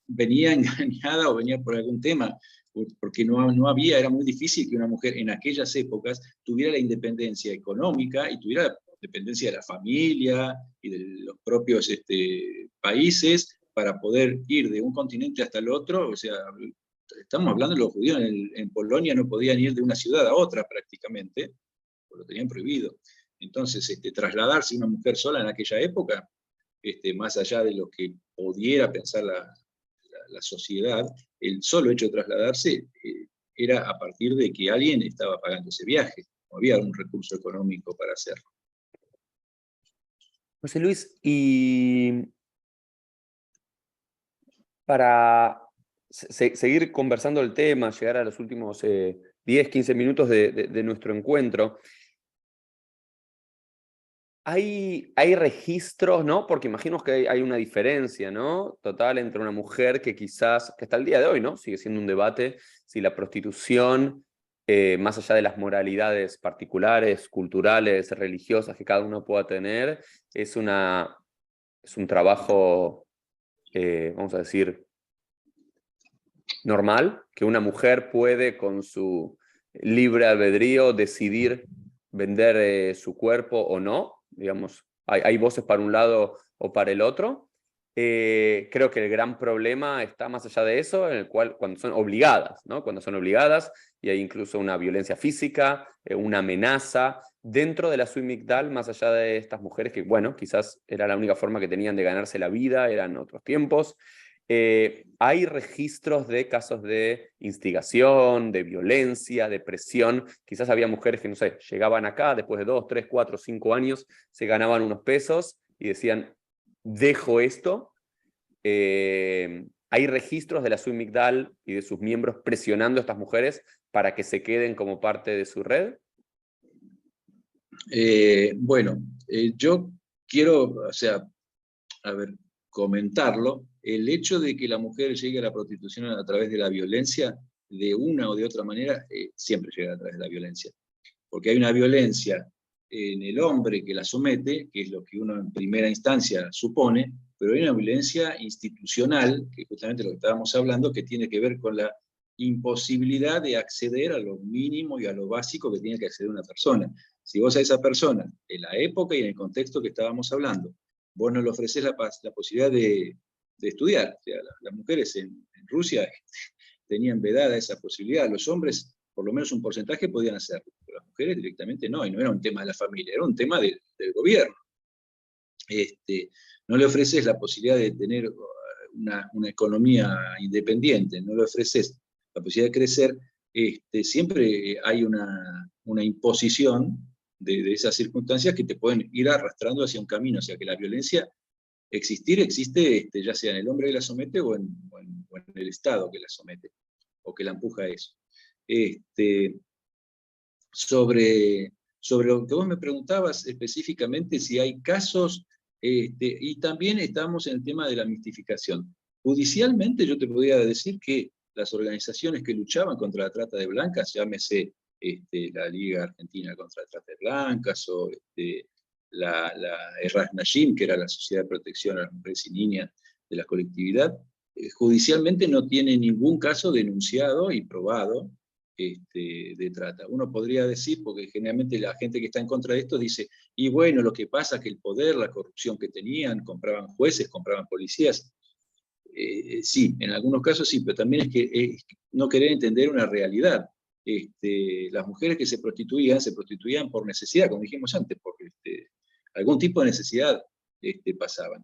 B: venía engañada o venía por algún tema, porque no había, era muy difícil que una mujer en aquellas épocas tuviera la independencia económica y tuviera la dependencia de la familia y de los propios países para poder ir de un continente hasta el otro. O sea, estamos hablando de los judíos en Polonia no podían ir de una ciudad a otra prácticamente, porque lo tenían prohibido. Entonces, trasladarse una mujer sola en aquella época, más allá de lo que pudiera pensar la sociedad, el solo hecho de trasladarse era a partir de que alguien estaba pagando ese viaje, no había un recurso económico para hacerlo.
A: José Luis, y para seguir conversando el tema, llegar a los últimos 10, 15 minutos de nuestro encuentro, hay registros, ¿no? Porque imagino que hay una diferencia, ¿no? Total entre una mujer que quizás, que hasta el día de hoy, ¿no? Sigue siendo un debate si la prostitución, más allá de las moralidades particulares, culturales, religiosas que cada uno pueda tener, es un trabajo, vamos a decir, normal, que una mujer puede con su libre albedrío decidir vender su cuerpo o no. Digamos, hay voces para un lado o para el otro. Creo que el gran problema está más allá de eso, en el cual cuando son obligadas, ¿no? Cuando son obligadas y hay incluso una violencia física, una amenaza dentro de la Zvi Migdal, más allá de estas mujeres que, bueno, quizás era la única forma que tenían de ganarse la vida, eran otros tiempos. Hay registros de casos de instigación, de violencia, de presión. Quizás había mujeres que, no sé, llegaban acá después de 2, 3, 4, 5 años, se ganaban unos pesos y decían, dejo esto. Hay registros de la Zvi Migdal y de sus miembros presionando a estas mujeres para que se queden como parte de su red.
B: Bueno, yo quiero, o sea, a ver, comentarlo. El hecho de que la mujer llegue a la prostitución a través de la violencia, de una o de otra manera, siempre llega a través de la violencia. Porque hay una violencia en el hombre que la somete, que es lo que uno en primera instancia supone, pero hay una violencia institucional, que justamente lo que estábamos hablando, que tiene que ver con la imposibilidad de acceder a lo mínimo y a lo básico que tiene que acceder una persona. Si vos a esa persona, en la época y en el contexto que estábamos hablando, vos no le ofreces la posibilidad de estudiar. O sea, las mujeres en Rusia tenían vedada esa posibilidad. Los hombres, por lo menos un porcentaje, podían hacerlo, pero las mujeres directamente no, y no era un tema de la familia, era un tema del gobierno. No le ofreces la posibilidad de tener una economía independiente, no le ofreces la posibilidad de crecer, siempre hay una imposición de esas circunstancias que te pueden ir arrastrando hacia un camino, o sea que la violencia existe ya sea en el hombre que la somete o en el Estado que la somete o que la empuja a eso. Sobre lo que vos me preguntabas específicamente, si hay casos, y también estamos en el tema de la mistificación. Judicialmente yo te podría decir que las organizaciones que luchaban contra la trata de blancas, llámese la Liga Argentina contra la Trata de Blancas, o la Erras Nashim, que era la Sociedad de Protección a las Mujeres y Niñas de la colectividad, judicialmente no tiene ningún caso denunciado y probado de trata. Uno podría decir, porque generalmente la gente que está en contra de esto dice, y bueno, lo que pasa es que el poder, la corrupción que tenían, compraban jueces, compraban policías. Sí, en algunos casos sí, pero también es que no querer entender una realidad. Las mujeres que se prostituían por necesidad, como dijimos antes, porque algún tipo de necesidad pasaban.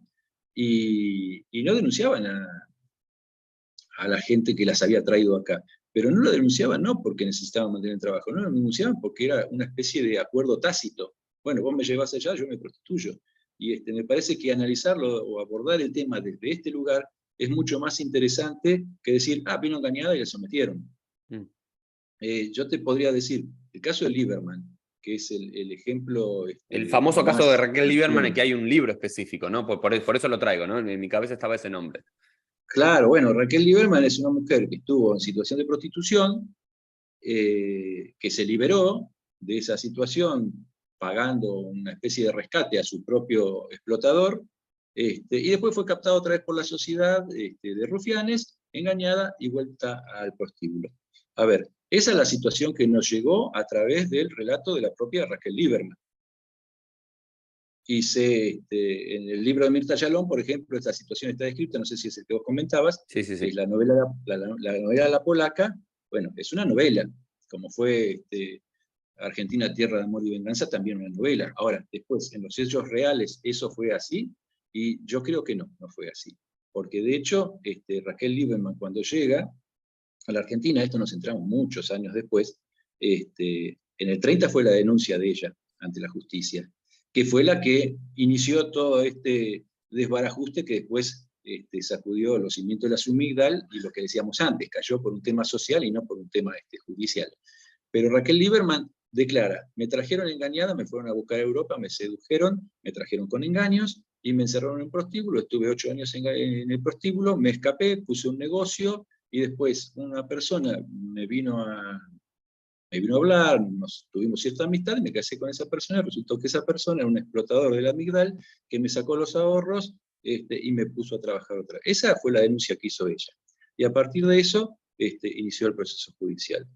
B: Y no denunciaban a la gente que las había traído acá. Pero no lo denunciaban no porque necesitaban mantener el trabajo, no lo denunciaban porque era una especie de acuerdo tácito. Bueno, vos me llevas allá, yo me prostituyo. Y me parece que analizarlo o abordar el tema desde este lugar es mucho más interesante que decir, vino engañada y la sometieron. Yo te podría decir, el caso de Lieberman, que es el ejemplo
A: El famoso caso de
B: más
A: Raquel Lieberman, en que
B: reciente.
A: hay un libro específico, ¿no? Por eso lo traigo, ¿no? En mi cabeza estaba ese nombre.
B: Claro, bueno, Raquel Lieberman es una mujer que estuvo en situación de prostitución, que se liberó de esa situación pagando una especie de rescate a su propio explotador, y después fue captada otra vez por la sociedad de rufianes, engañada y vuelta al prostíbulo. A ver, esa es la situación que nos llegó a través del relato de la propia Raquel Lieberman. En el libro de Mirta Yalón, por ejemplo, esta situación está descrita, no sé si es el que vos comentabas,
A: Sí, sí,
B: es
A: sí.
B: la novela la novela La Polaca. Bueno, es una novela, como fue Argentina, Tierra de Amor y Venganza, también una novela. Ahora, después, en los hechos reales, ¿eso fue así? Y yo creo que no, no fue así. Porque de hecho, Raquel Lieberman, cuando llega a la Argentina, esto nos enteramos muchos años después, en el 30 fue la denuncia de ella ante la justicia, que fue la que inició todo este desbarajuste que después sacudió los cimientos de la Sumigdal, y lo que decíamos antes, cayó por un tema social y no por un tema judicial. Pero Raquel Lieberman declara: me trajeron engañada, me fueron a buscar a Europa, me sedujeron, me trajeron con engaños y me encerraron en un prostíbulo. Estuve 8 años en el prostíbulo, me escapé, puse un negocio, y después una persona me vino a hablar, tuvimos cierta amistad y me casé con esa persona. Resultó que esa persona era un explotador de la Migdal que me sacó los ahorros y me puso a trabajar otra vez. Esa fue la denuncia que hizo ella. Y a partir de eso inició el proceso judicial.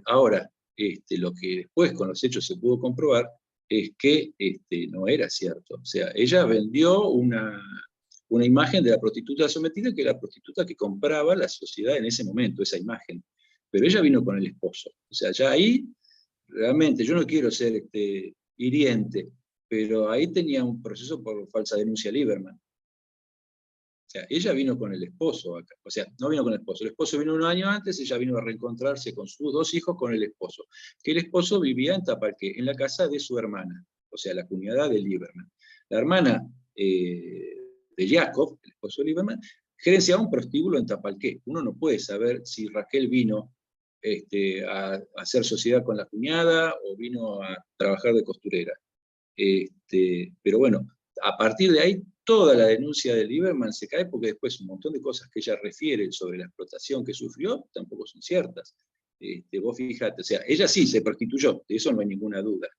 B: Ahora, lo que después con los hechos se pudo comprobar es que no era cierto. O sea, ella vendió una imagen de la prostituta sometida, que era la prostituta que compraba la sociedad en ese momento, esa imagen. Pero ella vino con el esposo. O sea, ya ahí, realmente, yo no quiero ser hiriente, pero ahí tenía un proceso por falsa denuncia Lieberman. O sea, ella vino con el esposo acá. O sea, no vino con el esposo vino 1 año antes, ella vino a reencontrarse con sus 2 hijos con el esposo, que el esposo vivía en Tapalqué, en la casa de su hermana, o sea, la cuñada de Lieberman. La hermana de Jacob, el esposo de Lieberman, gerenciaba un prostíbulo en Tapalqué. Uno no puede saber si Raquel vino a hacer sociedad con la cuñada o vino a trabajar de costurera. Pero bueno, a partir de ahí, toda la denuncia de Lieberman se cae, porque después un montón de cosas que ella refiere sobre la explotación que sufrió tampoco son ciertas. Vos fíjate, o sea, ella sí se prostituyó, de eso no hay ninguna duda,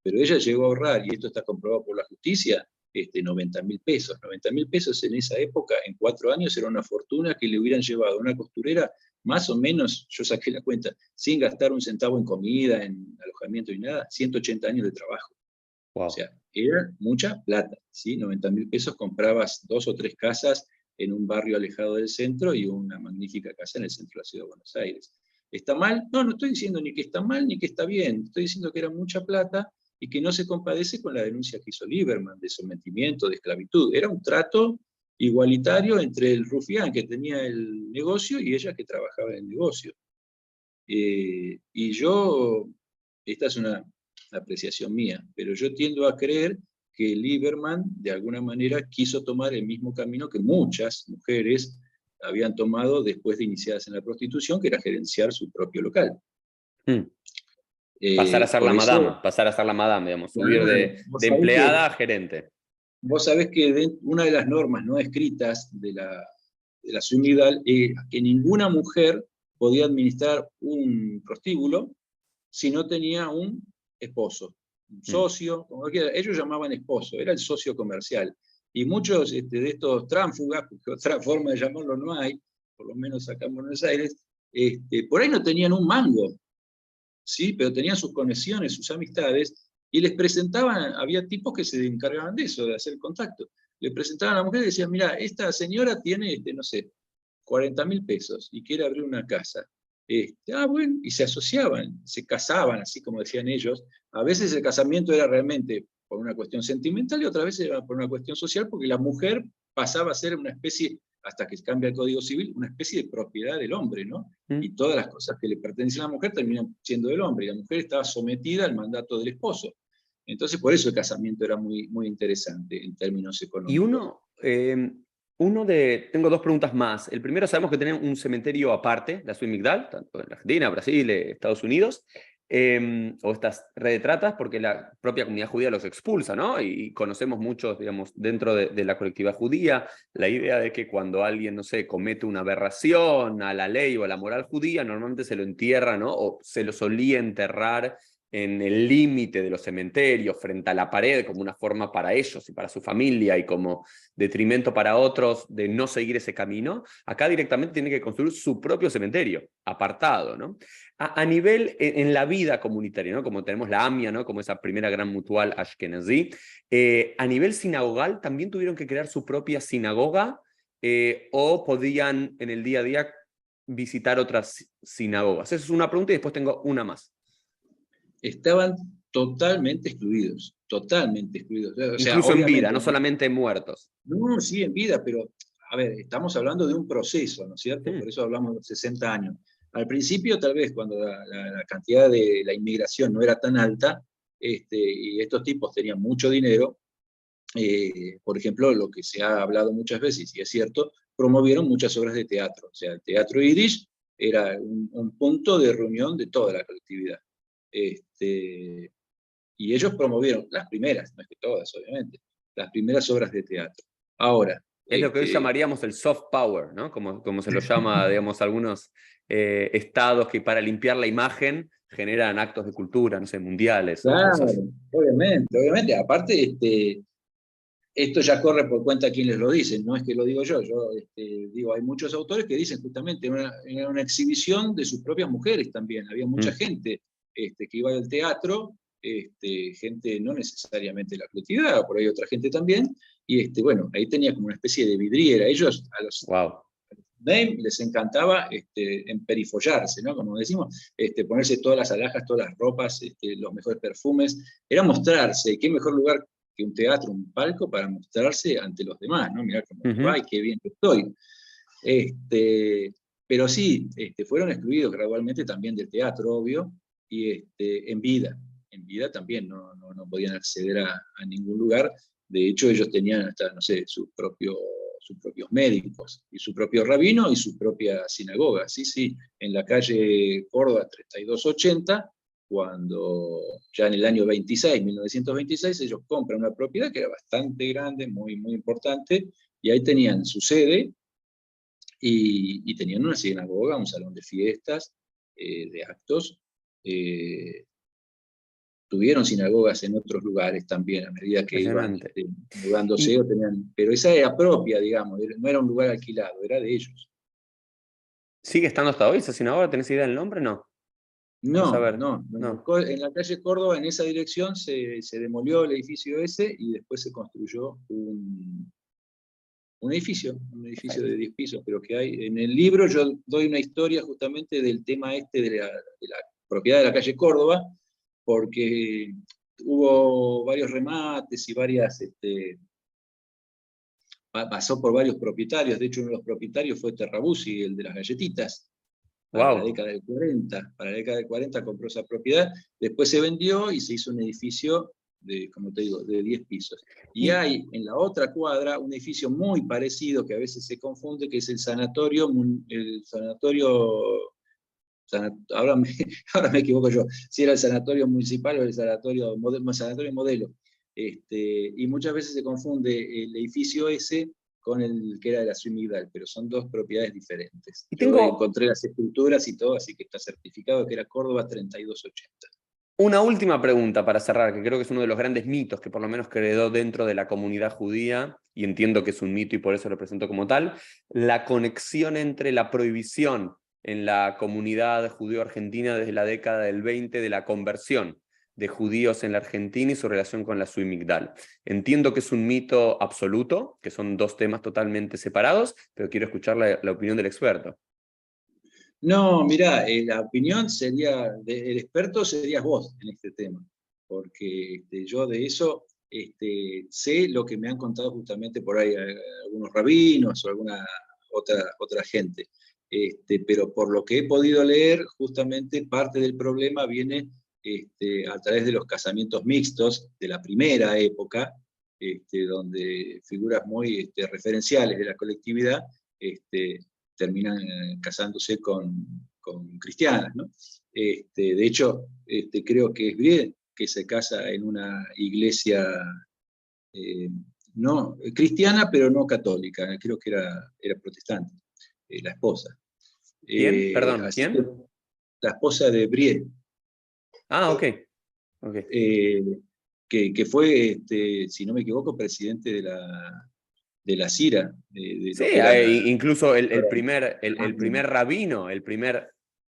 B: pero ella llegó a ahorrar, y esto está comprobado por la justicia, 90.000 pesos. 90.000 pesos en esa época, en 4 años, era una fortuna que le hubieran llevado a una costurera, más o menos, yo saqué la cuenta, sin gastar un centavo en comida, en alojamiento y nada, 180 años de trabajo. O
A: Wow.
B: sea, era mucha plata, ¿sí? 90.000 pesos comprabas 2 o 3 casas en un barrio alejado del centro y una magnífica casa en el centro de la ciudad de Buenos Aires. ¿Está mal? No, no estoy diciendo ni que está mal ni que está bien. Estoy diciendo que era mucha plata y que no se compadece con la denuncia que hizo Lieberman de sometimiento, de esclavitud. Era un trato igualitario entre el rufián que tenía el negocio y ella que trabajaba en el negocio. Y yo, esta es una apreciación mía, pero yo tiendo a creer que Lieberman de alguna manera quiso tomar el mismo camino que muchas mujeres habían tomado después de iniciadas en la prostitución, que era gerenciar su propio local. Por eso,
A: Pasar a ser la madame, digamos, subir
B: claro,
A: de empleada a gerente.
B: vos sabés que una de las normas no escritas de la Sumidal es que ninguna mujer podía administrar un prostíbulo si no tenía un esposo, un socio, como quiera. Ellos llamaban esposo, era el socio comercial. Y muchos de estos tránsfugas, porque otra forma de llamarlo no hay, por lo menos acá en Buenos Aires, por ahí no tenían un mango, ¿sí? Pero tenían sus conexiones, sus amistades, y les presentaban, había tipos que se encargaban de eso, de hacer contacto. Le presentaban a la mujer y decían: mira, esta señora tiene, no sé, 40.000 pesos y quiere abrir una casa. Bueno, y se asociaban, se casaban, así como decían ellos. A veces el casamiento era realmente por una cuestión sentimental y otras veces era por una cuestión social, porque la mujer pasaba a ser una especie, hasta que cambia el Código Civil, una especie de propiedad del hombre, ¿no? Y todas las cosas que le pertenecen a la mujer terminan siendo del hombre, y la mujer estaba sometida al mandato del esposo. Entonces, por eso el casamiento era muy, muy interesante en términos
A: Y
B: económicos.
A: tengo 2 preguntas más. El primero, sabemos que tienen un cementerio aparte, la Ciudad Migdal, tanto en Argentina, Brasil, Estados Unidos. o estas redes de tratas, porque la propia comunidad judía los expulsa, ¿no? Y conocemos muchos, digamos, dentro de la colectividad judía, la idea de que cuando alguien, no sé, comete una aberración a la ley o a la moral judía, normalmente se lo entierra, ¿no? O se lo solía enterrar en el límite de los cementerios, frente a la pared, como una forma para ellos y para su familia, y como detrimento para otros de no seguir ese camino. Acá directamente tiene que construir su propio cementerio, apartado, ¿no? A nivel en la vida comunitaria, ¿no? Como tenemos la AMIA, ¿no? Como esa primera gran mutual ashkenazí, a nivel sinagogal también tuvieron que crear su propia sinagoga, o podían en el día a día visitar otras sinagogas. Esa es una pregunta y después tengo una más.
B: Estaban totalmente excluidos, totalmente excluidos. O sea,
A: Incluso en vida,
B: obviamente,
A: no solamente muertos.
B: no, sí, en vida, pero, a ver, estamos hablando de un proceso, ¿no es cierto? Por eso hablamos de 60 años. Al principio, tal vez, cuando la cantidad de la inmigración no era tan alta, y estos tipos tenían mucho dinero, por ejemplo, lo que se ha hablado muchas veces, y es cierto, promovieron muchas obras de teatro. O sea, el teatro Yiddish era un punto de reunión de toda la colectividad. Y ellos promovieron las primeras, no es que todas, obviamente, las primeras obras de teatro. Ahora,
A: Es lo que hoy llamaríamos el soft power, ¿no? Como se lo llama, digamos, algunos estados que para limpiar la imagen generan actos de cultura, no sé, mundiales o
B: claro,
A: cosas.
B: obviamente, aparte, esto ya corre por cuenta de quienes lo dicen, no es que lo digo yo, digo, hay muchos autores que dicen justamente era una exhibición de sus propias mujeres también, había mucha gente que iba al teatro, gente no necesariamente de la colectividad, por ahí otra gente también, y bueno, ahí tenía como una especie de vidriera, ellos a los
A: Wow.
B: Name les encantaba emperifollarse, ¿no? Como decimos, ponerse todas las alhajas, todas las ropas, los mejores perfumes, era mostrarse, qué mejor lugar que un teatro, un palco, para mostrarse ante los demás, ¿no? Mirá cómo me va y qué bien que estoy. Pero sí, fueron excluidos gradualmente también del teatro, obvio, y en vida también no podían acceder a ningún lugar. De hecho, ellos tenían hasta, no sé, sus propios médicos, y su propio rabino y su propia sinagoga. Sí, en la calle Córdoba 3280, cuando ya en el año 1926, ellos compran una propiedad que era bastante grande, muy, muy importante, y ahí tenían su sede, y tenían una sinagoga, un salón de fiestas, de actos. Tuvieron sinagogas en otros lugares también, a medida que iban
A: Impresionante.
B: mudándose, pero esa era propia, digamos, no era un lugar alquilado, era de ellos.
A: ¿Sigue estando hasta hoy esa sinagoga? ¿Tenés idea del nombre? No. Vas a
B: No,
A: ver.
B: no,
A: No.
B: en la calle Córdoba, en esa dirección, se demolió el edificio ese y después se construyó un edificio de 10 pisos, pero que hay. En el libro yo doy una historia justamente del tema de la propiedad de la calle Córdoba, porque hubo varios remates y pasó por varios propietarios. De hecho, uno de los propietarios fue Terrabuzzi, el de las galletitas, para la
A: Wow.
B: década del 40. Para la década del 40 compró esa propiedad, después se vendió y se hizo un edificio de, como te digo, de 10 pisos. Y
A: Y
B: hay en la otra cuadra un edificio muy parecido, que a veces se confunde, que es el sanatorio, ahora me, ahora me equivoco yo, si era el sanatorio municipal o el sanatorio modelo. Y muchas veces se confunde el edificio ese con el que era de la Ciudad Migdal, pero son dos propiedades diferentes. Yo
A: tengo
B: encontré las escrituras y todo, así que está certificado que era Córdoba 3280.
A: una última pregunta para cerrar, que creo que es uno de los grandes mitos que por lo menos quedó dentro de la comunidad judía, y entiendo que es un mito y por eso lo presento como tal, la conexión entre la prohibición en la comunidad judío-argentina desde la década del 20 de la conversión de judíos en la Argentina y su relación con la Sui Migdal. Entiendo que es un mito absoluto, que son dos temas totalmente separados, pero quiero escuchar la opinión del experto.
B: No, mirá, la opinión sería, el experto serías vos en este tema, porque yo de eso sé lo que me han contado justamente por ahí algunos rabinos o alguna otra gente. Pero por lo que he podido leer, justamente parte del problema viene a través de los casamientos mixtos de la primera época, donde figuras muy referenciales de la colectividad terminan casándose con cristianas, ¿no? De hecho, creo que es bien que se casa en una iglesia no cristiana, pero no católica. Creo que era protestante, la esposa.
A: ¿Quién? Perdón,
B: Así que
A: ¿quién?
B: la esposa de Brie,
A: Ah, ok. Okay.
B: que fue, si no me equivoco, presidente de la CIRA, de
A: Sí,
B: lo que era
A: incluso el primer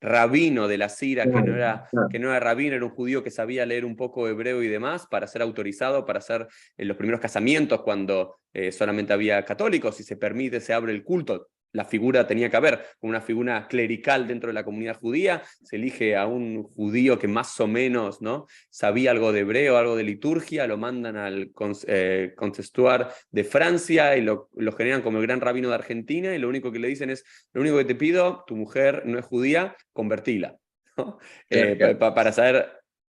A: rabino de la Sira, que no era rabino, era un judío que sabía leer un poco hebreo y demás, para ser autorizado, para hacer los primeros casamientos cuando solamente había católicos, y se permite, se abre el culto. La figura tenía que haber una figura clerical dentro de la comunidad judía, se elige a un judío que más o menos, ¿no?, sabía algo de hebreo, algo de liturgia, lo mandan al consistorio de Francia y lo generan como el gran rabino de Argentina, y lo único que le dicen es: lo único que te pido, tu mujer no es judía, convertila, ¿no? Para saber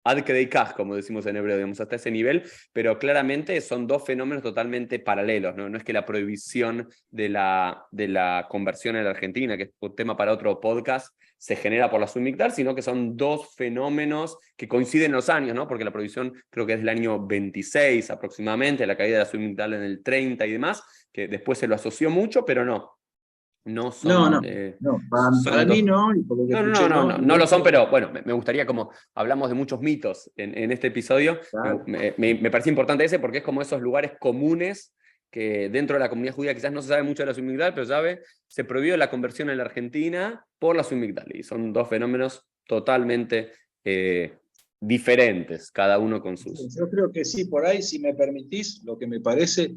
A: ad kedei kaj, como decimos en hebreo, digamos, hasta ese nivel, pero claramente son dos fenómenos totalmente paralelos, ¿no? No es que la prohibición de la conversión en la Argentina, que es un tema para otro podcast, se genera por la Submigdal, sino que son dos fenómenos que coinciden en los años, ¿no? Porque la prohibición creo que es del año 26 aproximadamente, la caída de la Submigdal en el 30 y demás, que después se lo asoció mucho, pero no son,
B: no, para
A: son
B: mí
A: dos.
B: no, y por lo que escuché
A: No lo son, pero bueno, me gustaría, como hablamos de muchos mitos en este episodio,
B: claro.
A: me parece importante ese, porque es como esos lugares comunes que dentro de la comunidad judía quizás no se sabe mucho de la Submigdal, pero se prohibió la conversión en la Argentina por la Submigdal, y son dos fenómenos totalmente diferentes, cada uno con sus...
B: Yo creo que sí, por ahí, si me permitís, lo que me parece,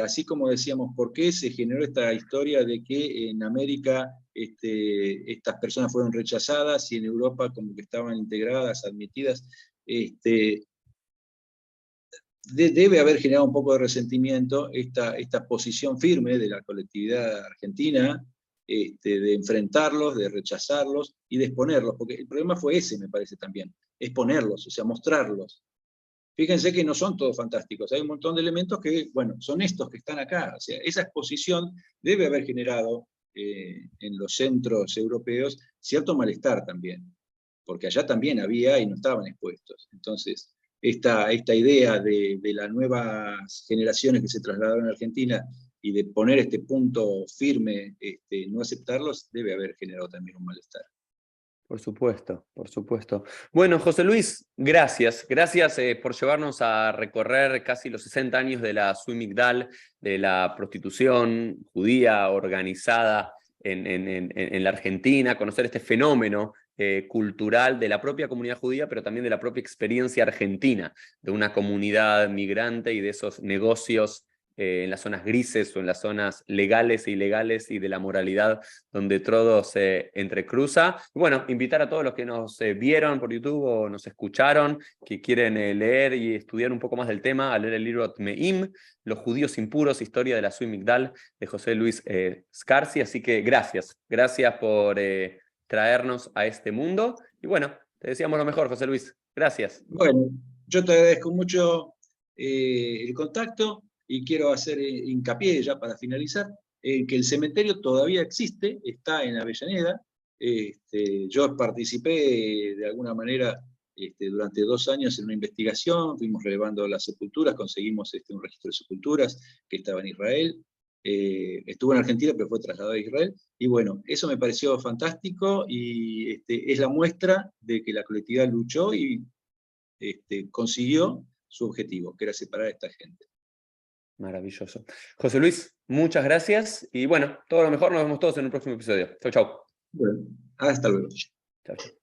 B: así como decíamos, ¿por qué se generó esta historia de que en América estas personas fueron rechazadas y en Europa como que estaban integradas, admitidas? Debe haber generado un poco de resentimiento esta posición firme de la colectividad argentina, de enfrentarlos, de rechazarlos y de exponerlos, porque el problema fue ese, me parece también, exponerlos, o sea, mostrarlos. Fíjense que no son todos fantásticos, hay un montón de elementos que, bueno, son estos que están acá, o sea, esa exposición debe haber generado en los centros europeos cierto malestar también, porque allá también había y no estaban expuestos. Entonces, esta idea de las nuevas generaciones que se trasladaron a Argentina y de poner este punto firme, no aceptarlos, debe haber generado también un malestar.
A: Por supuesto, por supuesto. Bueno, José Luis, gracias. Gracias por llevarnos a recorrer casi los 60 años de la Submigdal, de la prostitución judía organizada en la Argentina, conocer este fenómeno cultural de la propia comunidad judía, pero también de la propia experiencia argentina, de una comunidad migrante y de esos negocios en las zonas grises o en las zonas legales e ilegales y de la moralidad donde todo se entrecruza. Bueno, invitar a todos los que nos vieron por YouTube o nos escucharon, que quieren leer y estudiar un poco más del tema, a leer el libro Tmeim, Los judíos impuros, historia de la Submigdal, de José Luis Scarsi. Así que gracias por traernos a este mundo. Y bueno, te deseamos lo mejor, José Luis. Gracias.
B: Bueno, yo te agradezco mucho el contacto y quiero hacer hincapié ya para finalizar en que el cementerio todavía existe, está en Avellaneda. Yo participé de alguna manera durante 2 años en una investigación, fuimos relevando las sepulturas, conseguimos un registro de sepulturas que estaba en Israel. Estuvo en Argentina, pero fue trasladado a Israel. Y bueno, eso me pareció fantástico y es la muestra de que la colectividad luchó y consiguió su objetivo, que era separar a esta gente.
A: Maravilloso. José Luis, muchas gracias y bueno, todo lo mejor. Nos vemos todos en un próximo episodio. Chau, chau.
B: Bueno, hasta luego.
A: Chau, chau.